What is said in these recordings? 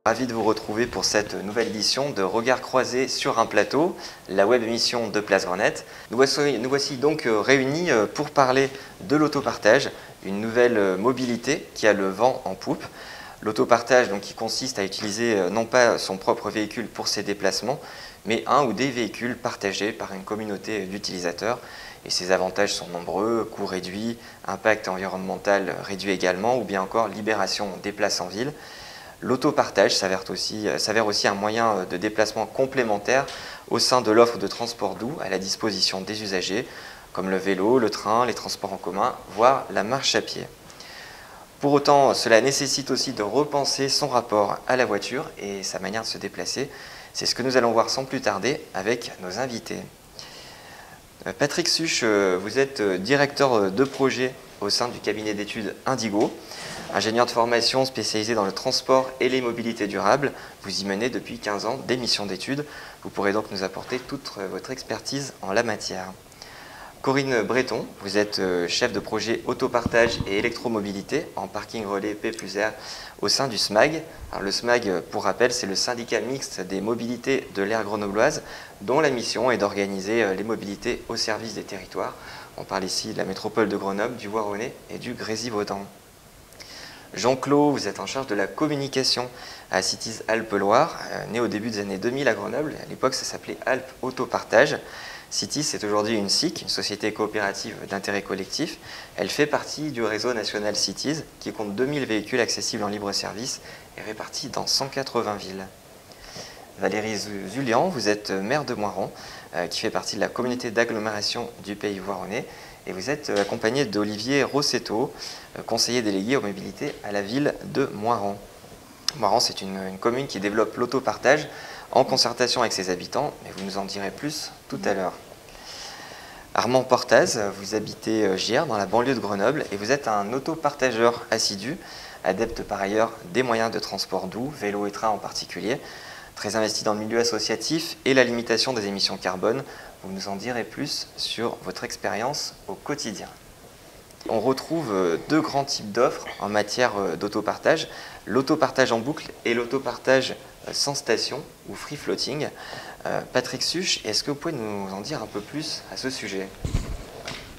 Ravi de vous retrouver pour cette nouvelle édition de Regards croisés sur un plateau, la web émission de Place Grenette. Nous voici donc réunis pour parler de l'autopartage, une nouvelle mobilité qui a le vent en poupe. L'autopartage qui consiste à utiliser non pas son propre véhicule pour ses déplacements, mais un ou des véhicules partagés par une communauté d'utilisateurs. Et ses avantages sont nombreux, coûts réduits, impact environnemental réduit également, ou bien encore libération des places en ville. L'autopartage s'avère aussi un moyen de déplacement complémentaire au sein de l'offre de transport doux à la disposition des usagers, comme le vélo, le train, les transports en commun, voire la marche à pied. Pour autant, cela nécessite aussi de repenser son rapport à la voiture et sa manière de se déplacer. C'est ce que nous allons voir sans plus tarder avec nos invités. Patrick Such, vous êtes directeur de projet au sein du cabinet d'études Indigo. Ingénieur de formation spécialisé dans le transport et les mobilités durables, vous y menez depuis 15 ans des missions d'études. Vous pourrez donc nous apporter toute votre expertise en la matière. Corinne Breton, vous êtes chef de projet autopartage et électromobilité en parking relais P+R au sein du SMAG. Alors, le SMAG, pour rappel, c'est le syndicat mixte des mobilités de l'aire grenobloise, dont la mission est d'organiser les mobilités au service des territoires. On parle ici de la métropole de Grenoble, du Voironnais et du Grésivaudan. Jean-Claude, vous êtes en charge de la communication à Cities Alpes-Loire, né au début des années 2000 à Grenoble. À l'époque, ça s'appelait Alpes Autopartage. Cities, c'est aujourd'hui une SIC, une société coopérative d'intérêt collectif. Elle fait partie du réseau national Cities, qui compte 2000 véhicules accessibles en libre service et répartis dans 180 villes. Valérie Zulian, vous êtes maire de Moiran, qui fait partie de la communauté d'agglomération du Pays Voironnais. Et vous êtes accompagné d'Olivier Rossetto, conseiller délégué aux mobilités à la ville de Moiran. Moiran, c'est une commune qui développe l'autopartage en concertation avec ses habitants, mais vous nous en direz plus tout à l'heure. Armand Portaz, vous habitez Giers, dans la banlieue de Grenoble, et vous êtes un autopartageur assidu, adepte par ailleurs des moyens de transport doux, vélo et train en particulier, très investi dans le milieu associatif et la limitation des émissions carbone. Vous nous en direz plus sur votre expérience au quotidien. On retrouve deux grands types d'offres en matière d'autopartage, l'autopartage en boucle et l'autopartage sans station ou free floating. Patrick Such, est-ce que vous pouvez nous en dire un peu plus à ce sujet?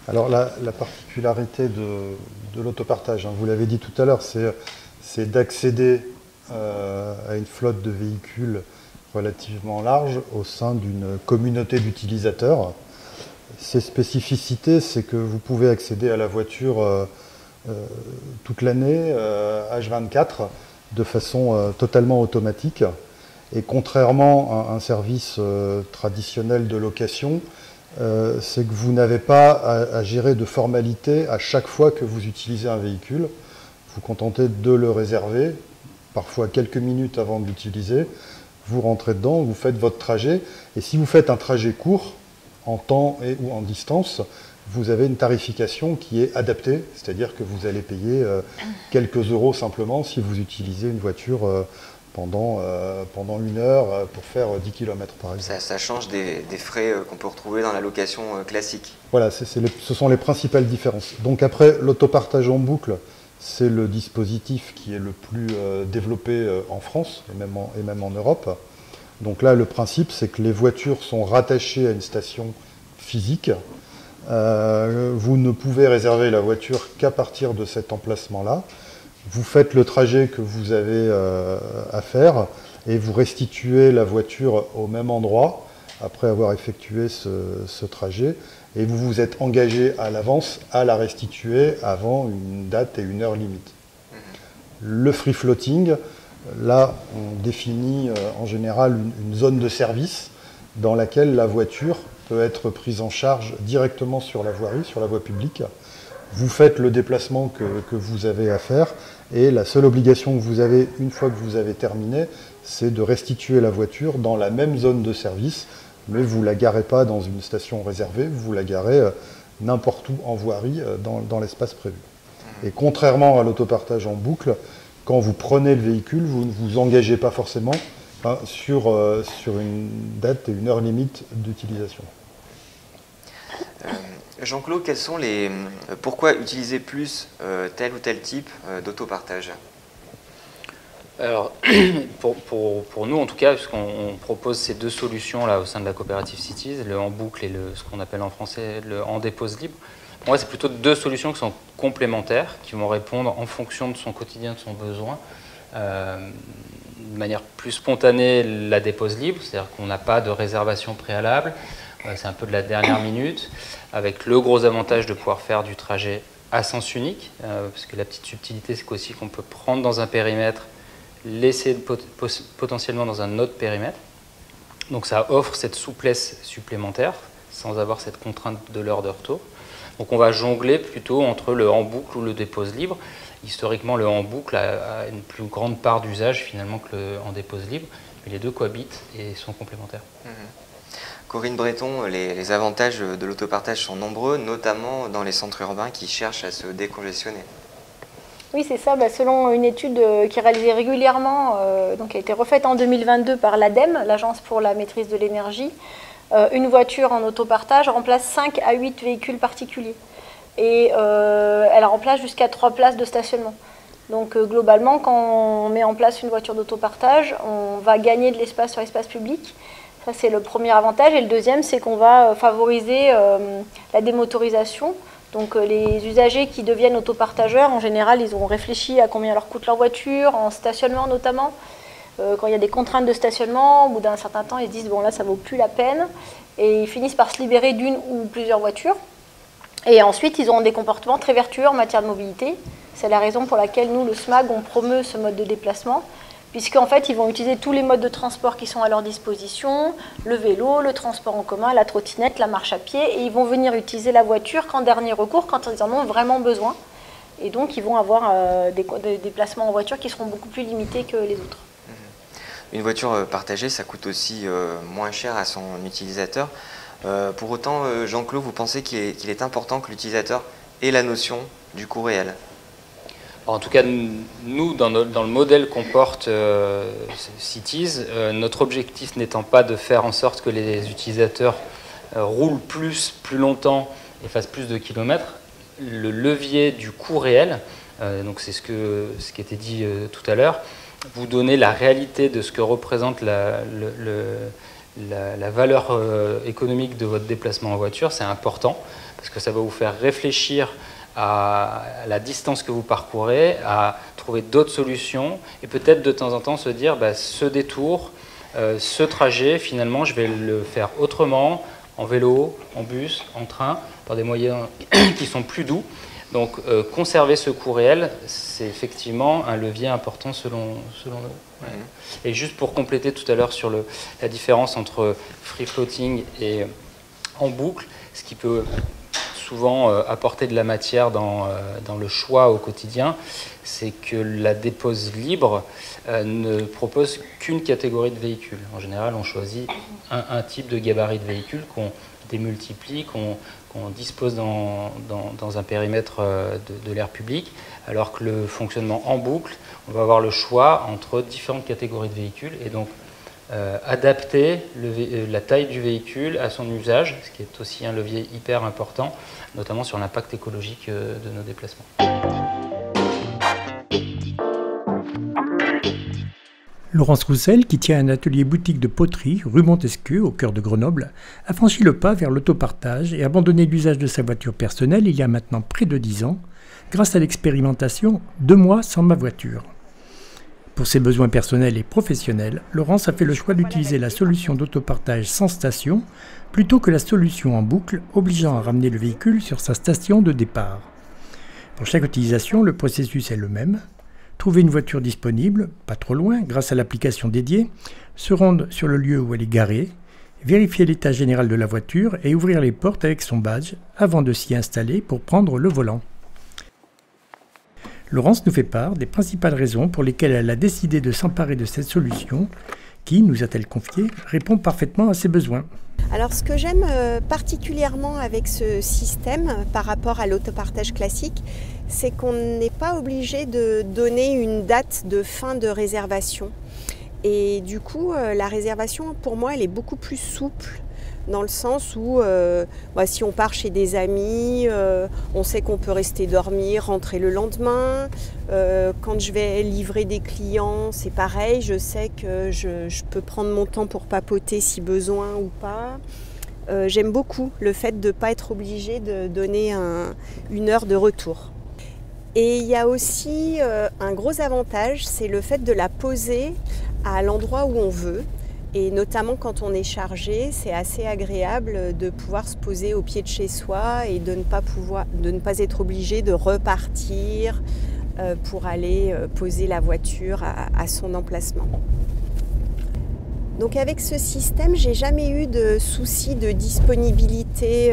Alors la particularité de l'autopartage, vous l'avez dit tout à l'heure, c'est d'accéder à une flotte de véhicules relativement large au sein d'une communauté d'utilisateurs. Ces spécificités, c'est que vous pouvez accéder à la voiture toute l'année, H24, de façon totalement automatique. Et contrairement à un service traditionnel de location, c'est que vous n'avez pas à gérer de formalités à chaque fois que vous utilisez un véhicule. Vous vous contentez de le réserver, parfois quelques minutes avant de l'utiliser. Vous rentrez dedans, vous faites votre trajet. Et si vous faites un trajet court, en temps et ou en distance, vous avez une tarification qui est adaptée, c'est-à-dire que vous allez payer quelques euros simplement si vous utilisez une voiture pendant une heure pour faire 10 km par exemple. Ça change des frais qu'on peut retrouver dans la location classique. Voilà, ce sont les principales différences. Donc après, l'autopartage en boucle, c'est le dispositif qui est le plus développé en France et même en Europe. Donc là, le principe, c'est que les voitures sont rattachées à une station physique. Vous ne pouvez réserver la voiture qu'à partir de cet emplacement-là. Vous faites le trajet que vous avez à faire et vous restituez la voiture au même endroit après avoir effectué ce trajet. Et vous vous êtes engagé à l'avance à la restituer avant une date et une heure limite. Le free floating, là, on définit en général une zone de service dans laquelle la voiture peut être prise en charge directement sur la voirie, sur la voie publique. Vous faites le déplacement que vous avez à faire et la seule obligation que vous avez, une fois que vous avez terminé, c'est de restituer la voiture dans la même zone de service, mais vous ne la garez pas dans une station réservée, vous la garez n'importe où en voirie dans l'espace prévu. Et contrairement à l'autopartage en boucle, quand vous prenez le véhicule, vous ne vous engagez pas forcément sur une date et une heure limite d'utilisation. Jean-Claude, pourquoi utiliser plus tel ou tel type d'autopartage? Alors, pour nous, en tout cas, puisqu'on propose ces deux solutions là au sein de la coopérative Cities, le en boucle et ce qu'on appelle en français le en dépose libre, pour moi, c'est plutôt deux solutions qui sont complémentaires, qui vont répondre en fonction de son quotidien, de son besoin. De manière plus spontanée, la dépose libre, c'est-à-dire qu'on n'a pas de réservation préalable, c'est un peu de la dernière minute, avec le gros avantage de pouvoir faire du trajet à sens unique, parce que la petite subtilité, c'est qu'aussi qu'on peut prendre dans un périmètre, laisser potentiellement dans un autre périmètre. Donc ça offre cette souplesse supplémentaire, sans avoir cette contrainte de l'heure de retour. Donc on va jongler plutôt entre le en boucle ou le dépose libre. Historiquement, le en boucle a une plus grande part d'usage finalement que le en dépose libre, mais les deux cohabitent et sont complémentaires. Corinne Breton, les avantages de l'autopartage sont nombreux, notamment dans les centres urbains qui cherchent à se décongestionner. Oui, c'est ça. Selon une étude qui est réalisée régulièrement, donc qui a été refaite en 2022 par l'ADEME, l'Agence pour la maîtrise de l'énergie, une voiture en autopartage remplace 5 à 8 véhicules particuliers. Et elle remplace jusqu'à 3 places de stationnement. Donc globalement, quand on met en place une voiture d'autopartage, on va gagner de l'espace sur l'espace public. Ça, c'est le premier avantage. Et le deuxième, c'est qu'on va favoriser la démotorisation. Donc les usagers qui deviennent autopartageurs, en général, ils ont réfléchi à combien leur coûte leur voiture, en stationnement notamment. Quand il y a des contraintes de stationnement, au bout d'un certain temps, ils se disent « bon là, ça vaut plus la peine ». Et ils finissent par se libérer d'une ou plusieurs voitures. Et ensuite, ils ont des comportements très vertueux en matière de mobilité. C'est la raison pour laquelle nous, le SMAG, on promeut ce mode de déplacement, puisqu'en fait, ils vont utiliser tous les modes de transport qui sont à leur disposition, le vélo, le transport en commun, la trottinette, la marche à pied, et ils vont venir utiliser la voiture qu'en dernier recours, quand ils en ont vraiment besoin. Et donc, ils vont avoir des déplacements en voiture qui seront beaucoup plus limités que les autres. Une voiture partagée, ça coûte aussi moins cher à son utilisateur. Pour autant, Jean-Claude, vous pensez qu'il est important que l'utilisateur ait la notion du coût réel? En tout cas, nous, dans le modèle qu'on porte Cities, notre objectif n'étant pas de faire en sorte que les utilisateurs roulent plus longtemps et fassent plus de kilomètres, le levier du coût réel, donc c'est ce qui était dit tout à l'heure, vous donner la réalité de ce que représente la valeur économique de votre déplacement en voiture, c'est important, parce que ça va vous faire réfléchir à la distance que vous parcourez, à trouver d'autres solutions, et peut-être de temps en temps se dire, ce détour, ce trajet, finalement, je vais le faire autrement, en vélo, en bus, en train, par des moyens qui sont plus doux. Donc, conserver ce coût réel, c'est effectivement un levier important selon nous. Ouais. Et juste pour compléter tout à l'heure sur la différence entre free floating et en boucle, ce qui peut souvent apporter de la matière dans le choix au quotidien, c'est que la dépose libre ne propose qu'une catégorie de véhicules. En général, on choisit un type de gabarit de véhicule qu'on démultiplie, qu'on dispose dans un périmètre de l'aire public, alors que le fonctionnement en boucle, on va avoir le choix entre différentes catégories de véhicules et donc adapter la taille du véhicule à son usage, ce qui est aussi un levier hyper important, notamment sur l'impact écologique de nos déplacements. Laurence Roussel, qui tient un atelier boutique de poterie rue Montesquieu, au cœur de Grenoble, a franchi le pas vers l'autopartage et abandonné l'usage de sa voiture personnelle il y a maintenant près de 10 ans, grâce à l'expérimentation « 2 mois sans ma voiture ». Pour ses besoins personnels et professionnels, Laurence a fait le choix d'utiliser la solution d'autopartage sans station plutôt que la solution en boucle, obligeant à ramener le véhicule sur sa station de départ. Pour chaque utilisation, le processus est le même. Trouver une voiture disponible, pas trop loin, grâce à l'application dédiée, se rendre sur le lieu où elle est garée, vérifier l'état général de la voiture et ouvrir les portes avec son badge avant de s'y installer pour prendre le volant. Laurence nous fait part des principales raisons pour lesquelles elle a décidé de s'emparer de cette solution qui, nous a-t-elle confié, répond parfaitement à ses besoins. Alors ce que j'aime particulièrement avec ce système par rapport à l'autopartage classique, c'est qu'on n'est pas obligé de donner une date de fin de réservation. Et du coup, la réservation, pour moi, elle est beaucoup plus souple. dans le sens où si on part chez des amis, on sait qu'on peut rester dormir, rentrer le lendemain. Quand je vais livrer des clients, c'est pareil, je sais que je peux prendre mon temps pour papoter si besoin ou pas. J'aime beaucoup le fait de ne pas être obligé de donner une heure de retour. Et il y a aussi un gros avantage, c'est le fait de la poser à l'endroit où on veut. Et notamment quand on est chargé, c'est assez agréable de pouvoir se poser au pied de chez soi et de ne pas être obligé de repartir pour aller poser la voiture à son emplacement. Donc avec ce système, j'ai jamais eu de souci de disponibilité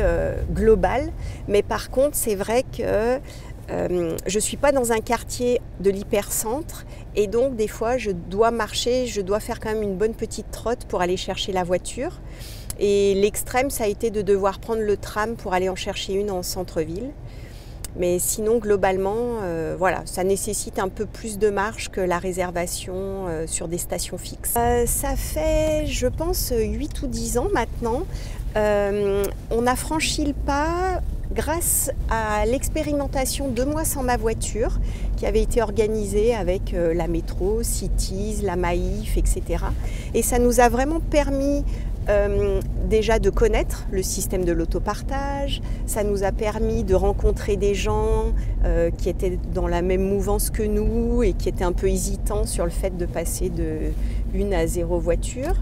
globale, mais par contre, c'est vrai que je ne suis pas dans un quartier de l'hypercentre et donc des fois je dois marcher, je dois faire quand même une bonne petite trotte pour aller chercher la voiture. Et l'extrême, ça a été de devoir prendre le tram pour aller en chercher une en centre-ville. Mais sinon, globalement, voilà, ça nécessite un peu plus de marge que la réservation sur des stations fixes. Ça fait, je pense, 8 ou 10 ans maintenant. On a franchi le pas grâce à l'expérimentation 2 mois sans ma voiture qui avait été organisée avec la métro, Cities, la Maïf, etc. Et ça nous a vraiment permis déjà de connaître le système de l'autopartage, ça nous a permis de rencontrer des gens qui étaient dans la même mouvance que nous et qui étaient un peu hésitants sur le fait de passer de 1 à 0 voiture,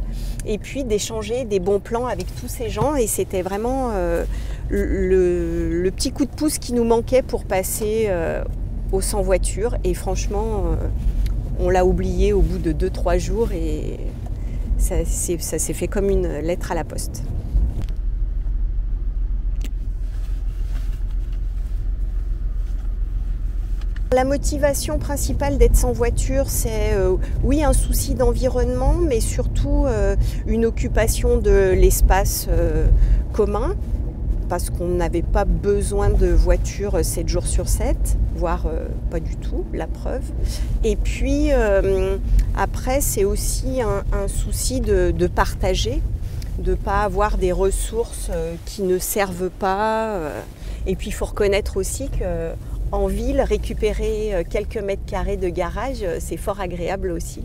et puis d'échanger des bons plans avec tous ces gens, et c'était vraiment le petit coup de pouce qui nous manquait pour passer au sans voiture, et franchement on l'a oublié au bout de 2-3 jours et ça s'est fait comme une lettre à la poste. La motivation principale d'être sans voiture, c'est oui, un souci d'environnement, mais surtout une occupation de l'espace commun, parce qu'on n'avait pas besoin de voiture 7 jours sur 7, voire pas du tout, la preuve. Et puis après, c'est aussi un souci de partager, de ne pas avoir des ressources qui ne servent pas. Et puis il faut reconnaître aussi qu'en ville, récupérer quelques mètres carrés de garage, c'est fort agréable aussi.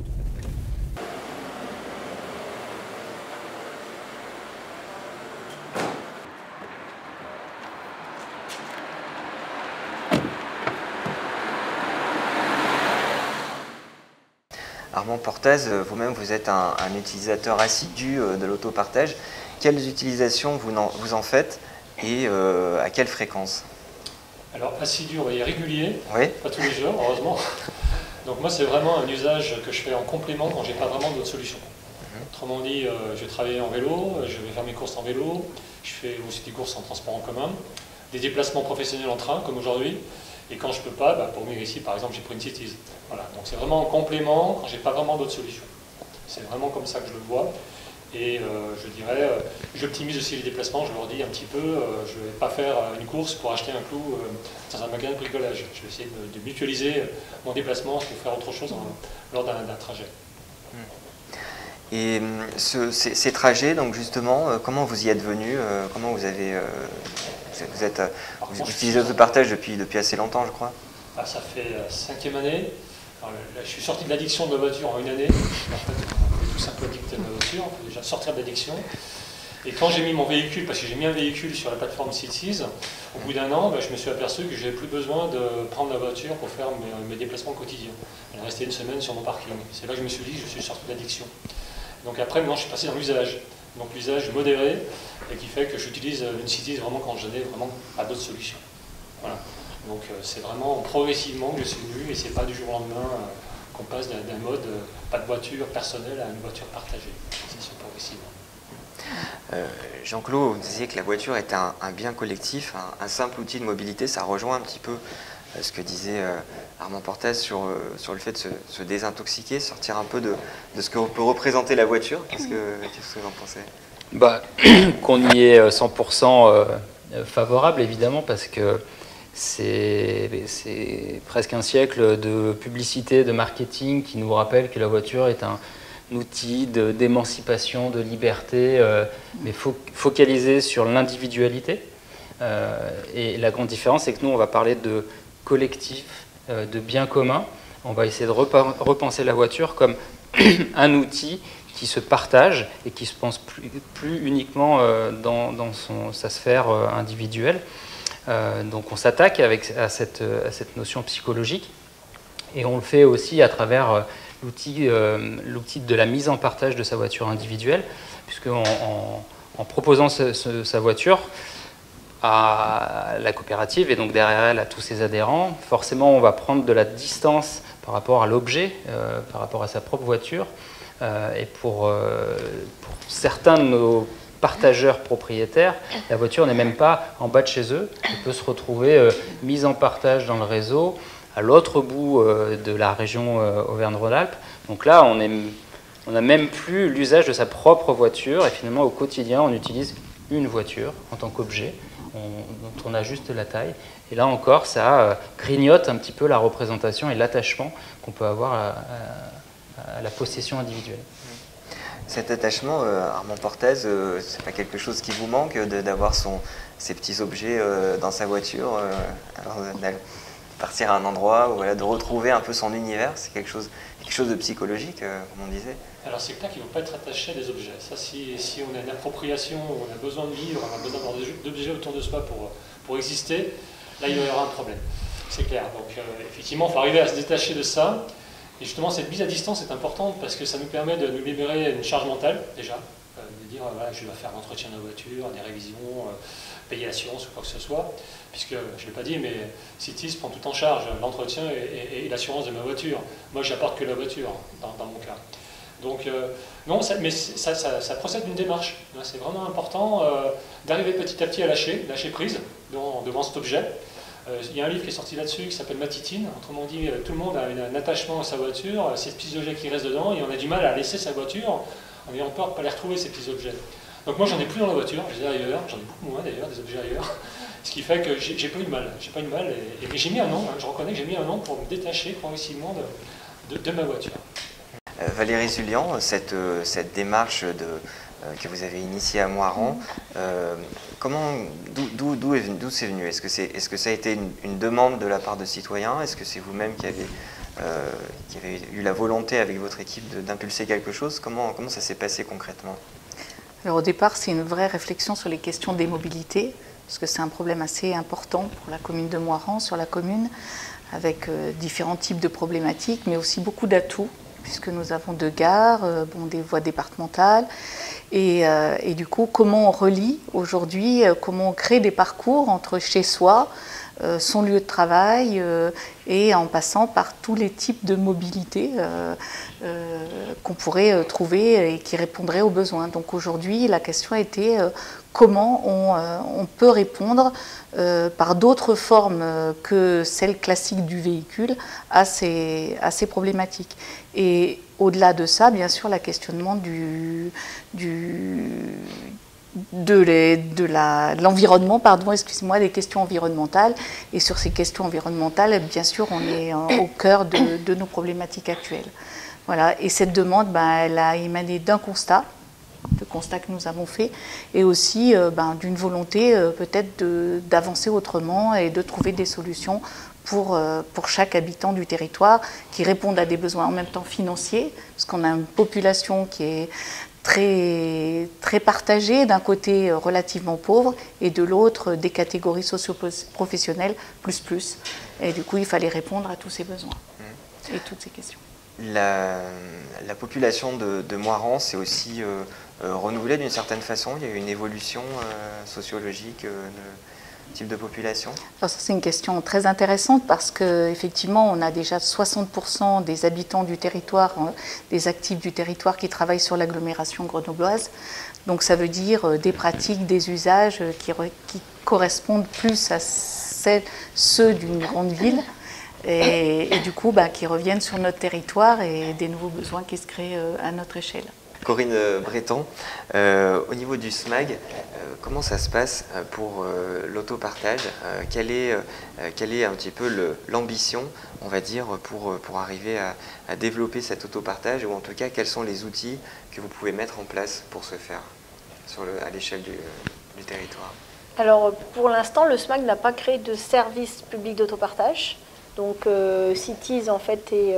Armand Portez, vous-même vous êtes un utilisateur assidu de l'autopartage. Quelles utilisations vous en faites et à quelle fréquence? Alors assidu, on va dire régulier, oui. Pas tous les jours, heureusement. Donc moi c'est vraiment un usage que je fais en complément quand j'ai pas vraiment d'autres solutions. Autrement dit, je travaille en vélo, je vais faire mes courses en vélo, je fais aussi des courses en transport en commun, des déplacements professionnels en train comme aujourd'hui. Et quand je ne peux pas, pour venir ici, par exemple, j'ai pris une Cities. Voilà. Donc c'est vraiment en complément quand je n'ai pas vraiment d'autres solutions. C'est vraiment comme ça que je le vois. Et je dirais, j'optimise aussi les déplacements, je leur dis un petit peu, je ne vais pas faire une course pour acheter un clou dans un magasin de bricolage. Je vais essayer de mutualiser mon déplacement pour faire autre chose lors d'un trajet. Et ces trajets, donc justement, comment vous y êtes venu? Comment vous avez... Vous utilisez l'autopartage depuis assez longtemps, je crois. Ça fait 5e année. Alors, là, je suis sorti de l'addiction de la voiture en 1 année. En fait, on est tous un peu addicts à la voiture, on peut déjà sortir de l'addiction. Et quand j'ai mis mon véhicule, parce que j'ai mis un véhicule sur la plateforme Cities, au bout d'1 an, je me suis aperçu que je n'avais plus besoin de prendre la voiture pour faire mes déplacements quotidiens. Elle restait 1 semaine sur mon parking. C'est là que je me suis dit que je suis sorti de l'addiction. Donc après, maintenant, je suis passé dans l'usage. Donc l'usage modéré, et qui fait que j'utilise une Cities vraiment quand je n'ai vraiment pas d'autres solutions. Voilà. Donc c'est vraiment progressivement que je suis venu, et c'est pas du jour au lendemain qu'on passe d'un mode pas de voiture personnelle à une voiture partagée. C'est progressivement. Jean-Claude, vous disiez que la voiture était un bien collectif, un simple outil de mobilité. Ça rejoint un petit peu ce que disait Armand Portez sur le fait de se désintoxiquer, sortir un peu de ce que peut représenter la voiture. Qu'est-ce que vous en pensez? Qu'on y est 100% favorable, évidemment, parce que c'est presque un siècle de publicité, de marketing qui nous rappelle que la voiture est outil d'émancipation, de liberté, mais focalisé sur l'individualité. Et la grande différence, c'est que nous, on va parler de collectif, de bien commun. On va essayer de repenser la voiture comme un outil qui se partage et qui se pense plus uniquement dans sa sphère individuelle. Donc on s'attaque à cette notion psychologique et on le fait aussi à travers l'outil de la mise en partage de sa voiture individuelle, puisque en proposant sa voiture à la coopérative et donc derrière elle à tous ses adhérents, forcément on va prendre de la distance par rapport à l'objet, par rapport à sa propre voiture. Et pour certains de nos partageurs propriétaires, la voiture n'est même pas en bas de chez eux. Elle peut se retrouver mise en partage dans le réseau à l'autre bout de la région Auvergne-Rhône-Alpes. Donc là, on n'a même plus l'usage de sa propre voiture et finalement au quotidien, on utilise une voiture en tant qu'objet dont on a juste la taille. Et là encore, ça grignote un petit peu la représentation et l'attachement qu'on peut avoir à la possession individuelle. Cet attachement, Armand Portez, c'est pas quelque chose qui vous manque d'avoir ces petits objets dans sa voiture, d'aller partir à un endroit, ou voilà, de retrouver un peu son univers, c'est quelque chose de psychologique, comme on disait. Alors c'est clair qu'il ne faut pas être attaché à des objets. Ça, si on a une appropriation, on a besoin de vivre, on a besoin d'avoir d'objets autour de soi pour exister, là il y aura un problème. C'est clair. Donc effectivement, il faut arriver à se détacher de ça. Et justement, cette mise à distance est importante parce que ça nous permet de nous libérer une charge mentale, déjà. De dire, voilà, je dois faire l'entretien de la voiture, des révisions, payer l'assurance ou quoi que ce soit. Puisque, je ne l'ai pas dit, mais Citis prend tout en charge, l'entretien et l'assurance de ma voiture. Moi, j'apporte que la voiture, dans mon cas. Donc, non, mais ça procède d'une démarche. C'est vraiment important d'arriver petit à petit à lâcher prise devant cet objet. Il y a un livre qui est sorti là-dessus qui s'appelle Matitine. Autrement dit, tout le monde a un attachement à sa voiture, ces petits objets qui restent dedans, et on a du mal à laisser sa voiture en ayant peur de ne pas les retrouver, ces petits objets. Donc moi, j'en ai plus dans la voiture, je les ai ailleurs, j'en ai beaucoup moins d'ailleurs, des objets ailleurs, ce qui fait que j'ai pas eu de mal. Et j'ai mis un an, je reconnais que j'ai mis un an pour me détacher progressivement de ma voiture. Valérie Zulian, cette démarche que vous avez initiée à Moirans, d'où c'est venu? Est-ce que ça a été une demande de la part de citoyens? Est-ce que c'est vous-même qui avez eu la volonté avec votre équipe d'impulser quelque chose? Comment ça s'est passé concrètement? Alors au départ, c'est une vraie réflexion sur les questions des mobilités, parce que c'est un problème assez important pour la commune de Moirans, sur la commune, avec différents types de problématiques, mais aussi beaucoup d'atouts, puisque nous avons 2 gares, des voies départementales, et du coup, comment on relie aujourd'hui, comment on crée des parcours entre chez soi, son lieu de travail, et en passant par tous les types de mobilité qu'on pourrait trouver et qui répondraient aux besoins. Donc aujourd'hui, la question était comment on peut répondre par d'autres formes que celles classiques du véhicule à ces problématiques. Et au-delà de ça, bien sûr, la questionnement de l'environnement, des questions environnementales. Et sur ces questions environnementales, bien sûr, on est au cœur de nos problématiques actuelles. Voilà. Et cette demande, elle a émané d'un constat, le constat que nous avons fait, et aussi d'une volonté peut-être d'avancer autrement et de trouver des solutions pour chaque habitant du territoire qui répondent à des besoins en même temps financiers, parce qu'on a une population qui est très, très partagée, d'un côté relativement pauvre et de l'autre des catégories socio-professionnelles plus. Et du coup, il fallait répondre à tous ces besoins et toutes ces questions. La population de Moirans s'est aussi renouvelée d'une certaine façon. Il y a eu une évolution sociologique de type de population. Alors ça, c'est une question très intéressante parce qu'effectivement, on a déjà 60% des habitants du territoire, des actifs du territoire qui travaillent sur l'agglomération grenobloise. Donc ça veut dire des pratiques, des usages qui correspondent plus à ceux d'une grande ville. Et du coup, qui reviennent sur notre territoire et des nouveaux besoins qui se créent à notre échelle. Corinne Breton, au niveau du SMAG, comment ça se passe pour l'autopartage? Quelle est un petit peu l'ambition, on va dire, pour arriver à développer cet autopartage, ou en tout cas, quels sont les outils que vous pouvez mettre en place pour ce faire à l'échelle du territoire? Alors, pour l'instant, le SMAG n'a pas créé de service public d'autopartage. Donc, Cities, en fait, est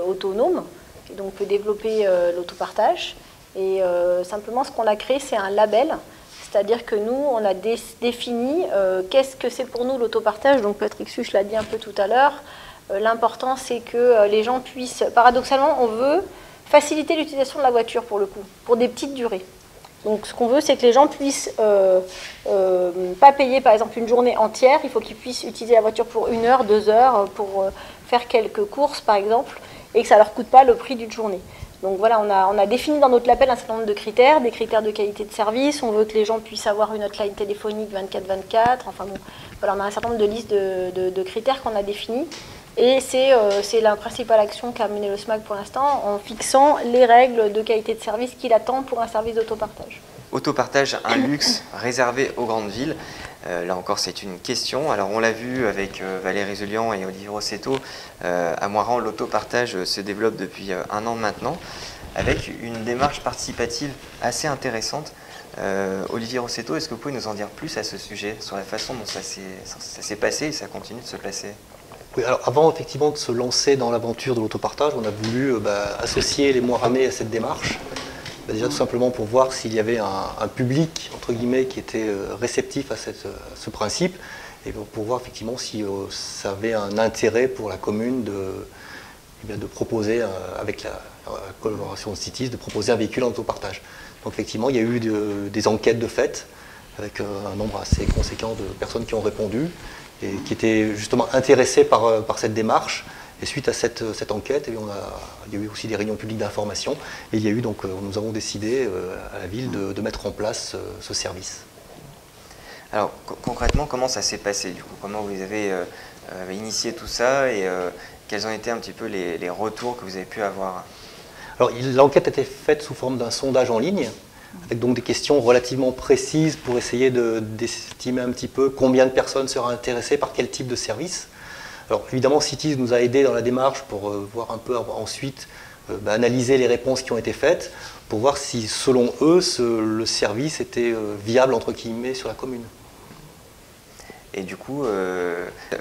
autonome, et donc peut développer l'autopartage. Et simplement, ce qu'on a créé, c'est un label. C'est-à-dire que nous, on a défini qu'est-ce que c'est pour nous l'autopartage. Donc, Patrick Such l'a dit un peu tout à l'heure. L'important, c'est que les gens puissent... Paradoxalement, on veut faciliter l'utilisation de la voiture, pour le coup, pour des petites durées. Donc, ce qu'on veut, c'est que les gens puissent pas payer, par exemple, une journée entière. Il faut qu'ils puissent utiliser la voiture pour 1 heure, 2 heures, pour faire quelques courses, par exemple, et que ça ne leur coûte pas le prix d'une journée. Donc voilà, on a défini dans notre label un certain nombre de critères, des critères de qualité de service. On veut que les gens puissent avoir une hotline téléphonique 24/24. Enfin bon, voilà, on a un certain nombre de listes de critères qu'on a définis. Et c'est la principale action qu'a menée le SMAG pour l'instant, en fixant les règles de qualité de service qu'il attend pour un service d'autopartage. Autopartage, un luxe réservé aux grandes villes. Là encore, c'est une question. Alors, on l'a vu avec Valérie Zulian et Olivier Rossetto. À Moirans, l'autopartage se développe depuis 1 an maintenant, avec une démarche participative assez intéressante. Olivier Rossetto, est-ce que vous pouvez nous en dire plus à ce sujet, sur la façon dont ça s'est passé et ça continue de se passer? Oui, alors avant effectivement de se lancer dans l'aventure de l'autopartage, on a voulu associer les Moiranais à cette démarche. Déjà tout simplement pour voir s'il y avait un public entre guillemets qui était réceptif à ce principe, et pour voir effectivement si ça avait un intérêt pour la commune de proposer, avec la collaboration de Cities, de proposer un véhicule en autopartage. Donc effectivement il y a eu des enquêtes de fait avec un nombre assez conséquent de personnes qui ont répondu et qui étaient justement intéressés par cette démarche. Et suite à cette enquête, il y a eu aussi des réunions publiques d'information. Et il y a eu donc, nous avons décidé à la ville de mettre en place ce service. Alors concrètement, comment ça s'est passé du coup? Comment vous avez initié tout ça et quels ont été un petit peu les retours que vous avez pu avoir? Alors l'enquête a été faite sous forme d'un sondage en ligne, avec donc des questions relativement précises pour essayer d'estimer un petit peu combien de personnes seraient intéressées par quel type de service. Alors évidemment, Cities nous a aidés dans la démarche pour voir un peu ensuite analyser les réponses qui ont été faites, pour voir si selon eux le service était viable entre guillemets sur la commune. Et du coup,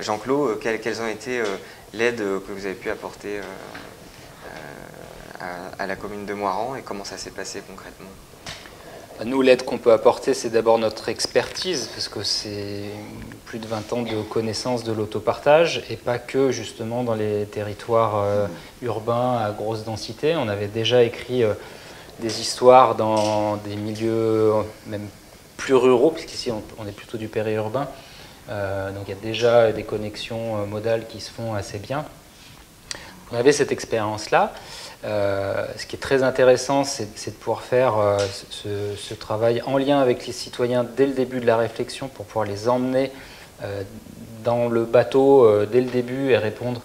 Jean-Claude, quelles ont été l'aide que vous avez pu apporter à la commune de Moirans et comment ça s'est passé concrètement? Nous, l'aide qu'on peut apporter, c'est d'abord notre expertise, parce que c'est plus de 20 ans de connaissance de l'autopartage, et pas que justement dans les territoires urbains à grosse densité. On avait déjà écrit des histoires dans des milieux même plus ruraux, puisqu'ici on est plutôt du périurbain. Donc il y a déjà des connexions modales qui se font assez bien. On avait cette expérience-là. Ce qui est très intéressant, c'est de pouvoir faire ce travail en lien avec les citoyens dès le début de la réflexion pour pouvoir les emmener dans le bateau dès le début et répondre.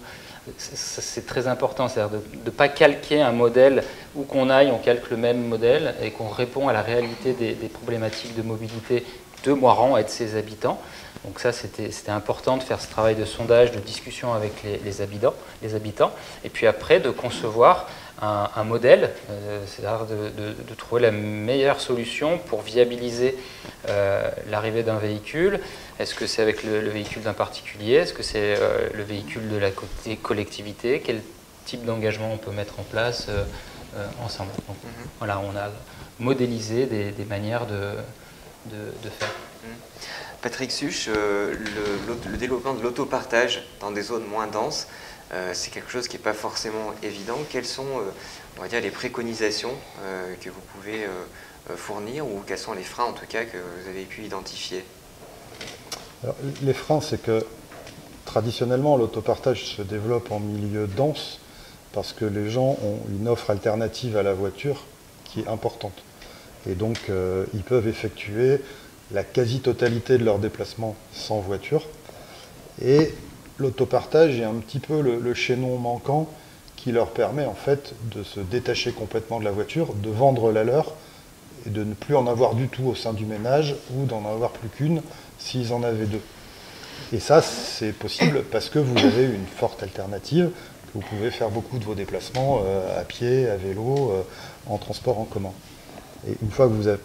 C'est très important, c'est-à-dire de ne pas calquer un modèle où qu'on aille, on calque le même modèle et qu'on répond à la réalité des problématiques de mobilité de Moirans et de ses habitants. Donc ça, c'était important de faire ce travail de sondage, de discussion avec les habitants, et puis après de concevoir un modèle, c'est-à-dire de trouver la meilleure solution pour viabiliser l'arrivée d'un véhicule. Est-ce que c'est avec le véhicule d'un particulier? Est-ce que c'est le véhicule de la collectivité? Quel type d'engagement on peut mettre en place ensemble? Donc, voilà, on a modélisé des manières de faire. Patrick Such, le développement de l'autopartage dans des zones moins denses, c'est quelque chose qui n'est pas forcément évident. Quelles sont, on va dire, les préconisations que vous pouvez fournir, ou quels sont les freins en tout cas que vous avez pu identifier? Alors, les freins, c'est que traditionnellement l'autopartage se développe en milieu dense parce que les gens ont une offre alternative à la voiture qui est importante. Et donc ils peuvent effectuer la quasi-totalité de leurs déplacements sans voiture. Et l'autopartage est un petit peu le chaînon manquant qui leur permet en fait de se détacher complètement de la voiture, de vendre la leur et de ne plus en avoir du tout au sein du ménage ou d'en avoir plus qu'une s'ils en avaient deux. Et ça, c'est possible parce que vous avez une forte alternative, que vous pouvez faire beaucoup de vos déplacements à pied, à vélo, en transport en commun. Et une fois que vous avez...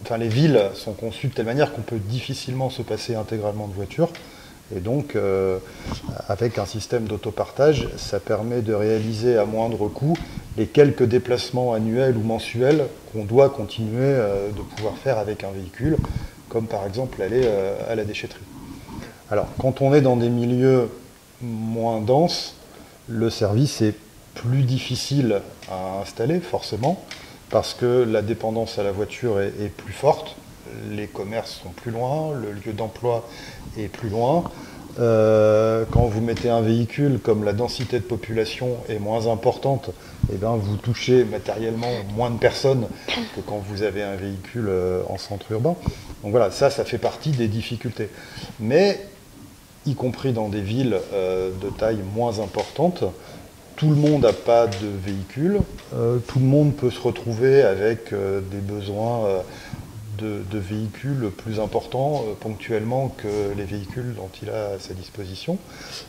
Enfin, les villes sont conçues de telle manière qu'on peut difficilement se passer intégralement de voiture. Et donc, avec un système d'autopartage, ça permet de réaliser à moindre coût les quelques déplacements annuels ou mensuels qu'on doit continuer de pouvoir faire avec un véhicule, comme par exemple aller à la déchetterie. Alors, quand on est dans des milieux moins denses, le service est plus difficile à installer, forcément, parce que la dépendance à la voiture est plus forte, les commerces sont plus loin, le lieu d'emploi est plus loin. Quand vous mettez un véhicule, comme la densité de population est moins importante, eh bien, vous touchez matériellement moins de personnes que quand vous avez un véhicule en centre urbain. Donc voilà, ça fait partie des difficultés. Mais, y compris dans des villes de taille moins importante, tout le monde n'a pas de véhicule, tout le monde peut se retrouver avec des besoins de véhicules plus importants ponctuellement que les véhicules dont il a à sa disposition.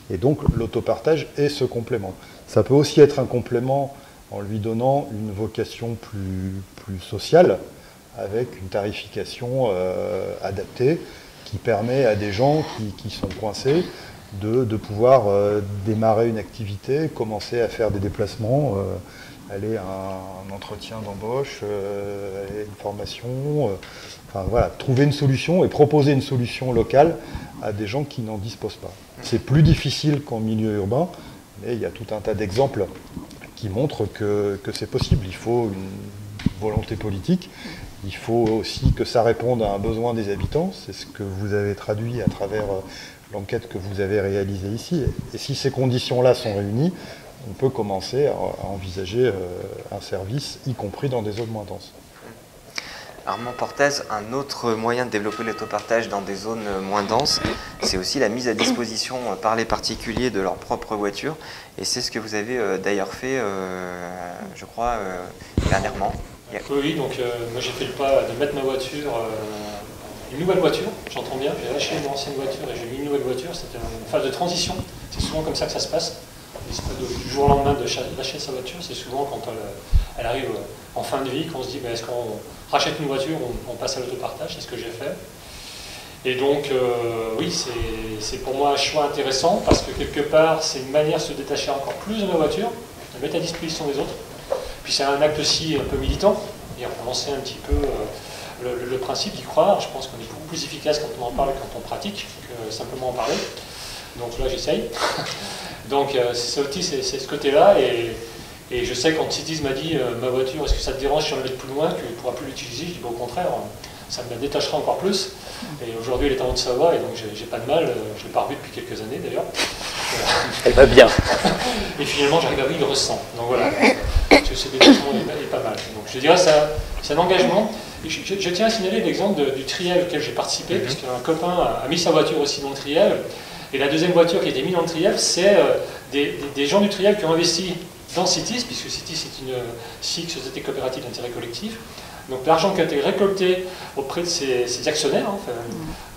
Et donc l'autopartage est ce complément. Ça peut aussi être un complément en lui donnant une vocation plus sociale, avec une tarification adaptée qui permet à des gens qui sont coincés de pouvoir démarrer une activité, commencer à faire des déplacements, aller à un entretien d'embauche, une formation, enfin voilà, trouver une solution et proposer une solution locale à des gens qui n'en disposent pas. C'est plus difficile qu'en milieu urbain, mais il y a tout un tas d'exemples qui montrent que c'est possible. Il faut une volonté politique, il faut aussi que ça réponde à un besoin des habitants, c'est ce que vous avez traduit à travers l'enquête que vous avez réalisée ici. Et si ces conditions-là sont réunies, on peut commencer à envisager un service, y compris dans des zones moins denses. Armand Portez, un autre moyen de développer l'autopartage dans des zones moins denses, c'est aussi la mise à disposition par les particuliers de leur propre voiture. Et c'est ce que vous avez d'ailleurs fait, je crois, dernièrement. Oui, donc moi j'ai fait le pas de mettre ma voiture, une nouvelle voiture, j'entends bien, j'ai lâché mon ancienne voiture et j'ai mis une nouvelle voiture, c'était une phase de transition, c'est souvent comme ça que ça se passe. Du jour au lendemain de lâcher sa voiture, c'est souvent quand elle arrive en fin de vie qu'on se dit est-ce qu'on rachète une voiture, on passe à l'autopartage, c'est ce que j'ai fait. Et donc oui, c'est pour moi un choix intéressant parce que quelque part c'est une manière de se détacher encore plus de ma voiture, de mettre à disposition des autres. Puis c'est un acte aussi un peu militant, et on lançait un petit peu le principe d'y croire. Je pense qu'on est beaucoup plus efficace quand on en parle et quand on pratique que simplement en parler. Donc là j'essaye. Donc c'est ce côté-là, et je sais quand Cities m'a dit ma voiture, est-ce que ça te dérange si on la met plus loin, que tu ne pourras plus l'utiliser? Je dis au contraire, ça me la détachera encore plus. Et aujourd'hui elle est en haut de Savoie, et donc j'ai pas de mal, je l'ai pas revue depuis quelques années d'ailleurs. Elle va bien. Et finalement j'arrive à vivre sans. Donc voilà, ce détachement est pas mal. Donc je dirais c'est un engagement. Et je tiens à signaler l'exemple du triel auquel j'ai participé, puisqu'un copain a mis sa voiture aussi dans le triel. Et la deuxième voiture qui a été mise dans le triel, c'est des gens du triel qui ont investi dans Cities, puisque Cities c'est une SIC, société coopérative d'intérêt collectif. Donc l'argent qui a été récolté auprès de ces actionnaires, enfin,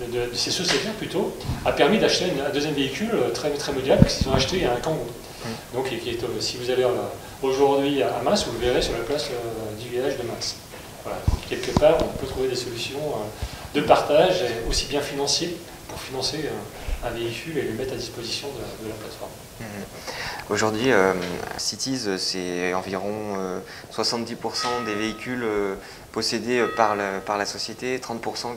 de ces sociétaires plutôt, a permis d'acheter un deuxième véhicule très, très moderne, puisqu'ils ont acheté un Kangoo. Donc si vous allez aujourd'hui à Mans, vous le verrez sur la place du village de Mans. Voilà. Quelque part, on peut trouver des solutions de partage, aussi bien financiers, pour financer un véhicule et le mettre à disposition de la plateforme. Aujourd'hui, Cities, c'est environ 70% des véhicules possédés par la société, 30%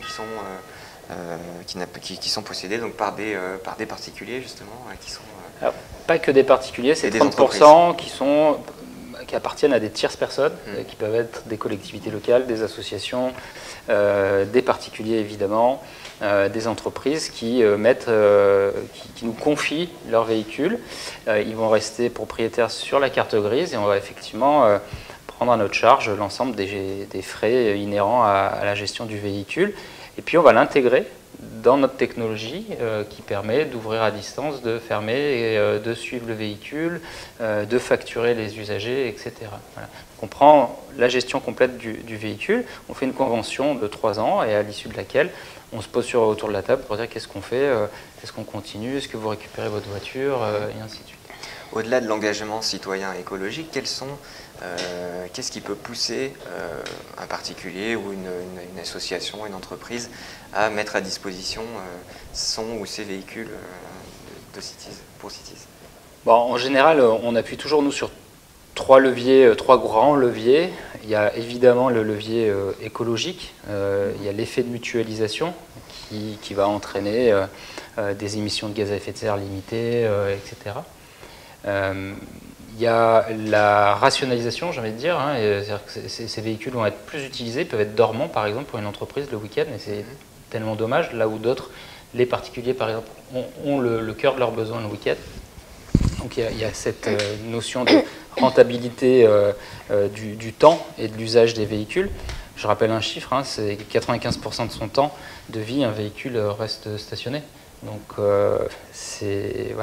qui sont possédés donc par des particuliers, justement, qui sont... Alors, pas que des particuliers, c'est 30% qui appartiennent à des tierces personnes, qui peuvent être des collectivités locales, des associations, des particuliers évidemment, des entreprises qui nous confient leurs véhicules. Ils vont rester propriétaires sur la carte grise et on va effectivement prendre à notre charge l'ensemble des frais inhérents à la gestion du véhicule. Et puis on va l'intégrer dans notre technologie qui permet d'ouvrir à distance, de fermer, et, de suivre le véhicule, de facturer les usagers, etc. Voilà. On prend la gestion complète du véhicule, on fait une convention de 3 ans et à l'issue de laquelle on se pose autour de la table pour dire qu'est-ce qu'on fait, est-ce qu'on continue, est-ce que vous récupérez votre voiture, et ainsi de suite. Au-delà de l'engagement citoyen écologique, qu'est-ce qui peut pousser un particulier ou une association, une entreprise à mettre à disposition son ou ses véhicules pour Citiz? Bon, en général, on appuie toujours nous sur 3 leviers, 3 grands leviers. Il y a évidemment le levier écologique, il y a l'effet de mutualisation qui va entraîner des émissions de gaz à effet de serre limitées, etc. Il y a la rationalisation, j'ai envie de dire, hein, c'est-à-dire que ces véhicules vont être plus utilisés, peuvent être dormants par exemple pour une entreprise le week-end, et c'est tellement dommage, là où d'autres, les particuliers par exemple, ont le cœur de leurs besoins le week-end. Donc il y a cette notion de rentabilité du temps et de l'usage des véhicules. Je rappelle un chiffre, hein, c'est 95% de son temps de vie, un véhicule reste stationné. Donc c'est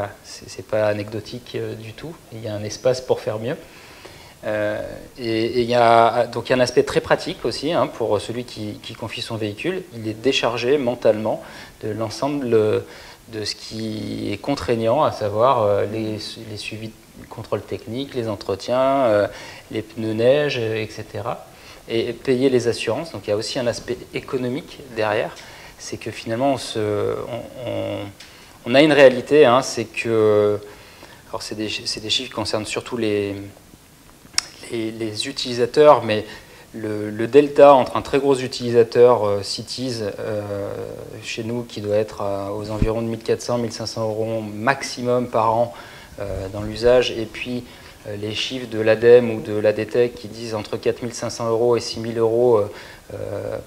pas anecdotique du tout, il y a un espace pour faire mieux. Et il y a un aspect très pratique aussi, hein, pour celui qui confie son véhicule. Il est déchargé mentalement de l'ensemble de ce qui est contraignant, à savoir les suivis de contrôle technique, les entretiens, les pneus neige, etc. Et payer les assurances. Donc il y a aussi un aspect économique derrière. C'est que finalement, on a une réalité, hein, c'est que, alors c'est des chiffres qui concernent surtout les utilisateurs, mais le delta entre un très gros utilisateur Citiz chez nous, qui doit être aux environs de 1400-1500 € maximum par an dans l'usage, et puis les chiffres de l'ADEME ou de l'ADTEC qui disent entre 4500 € et 6000 €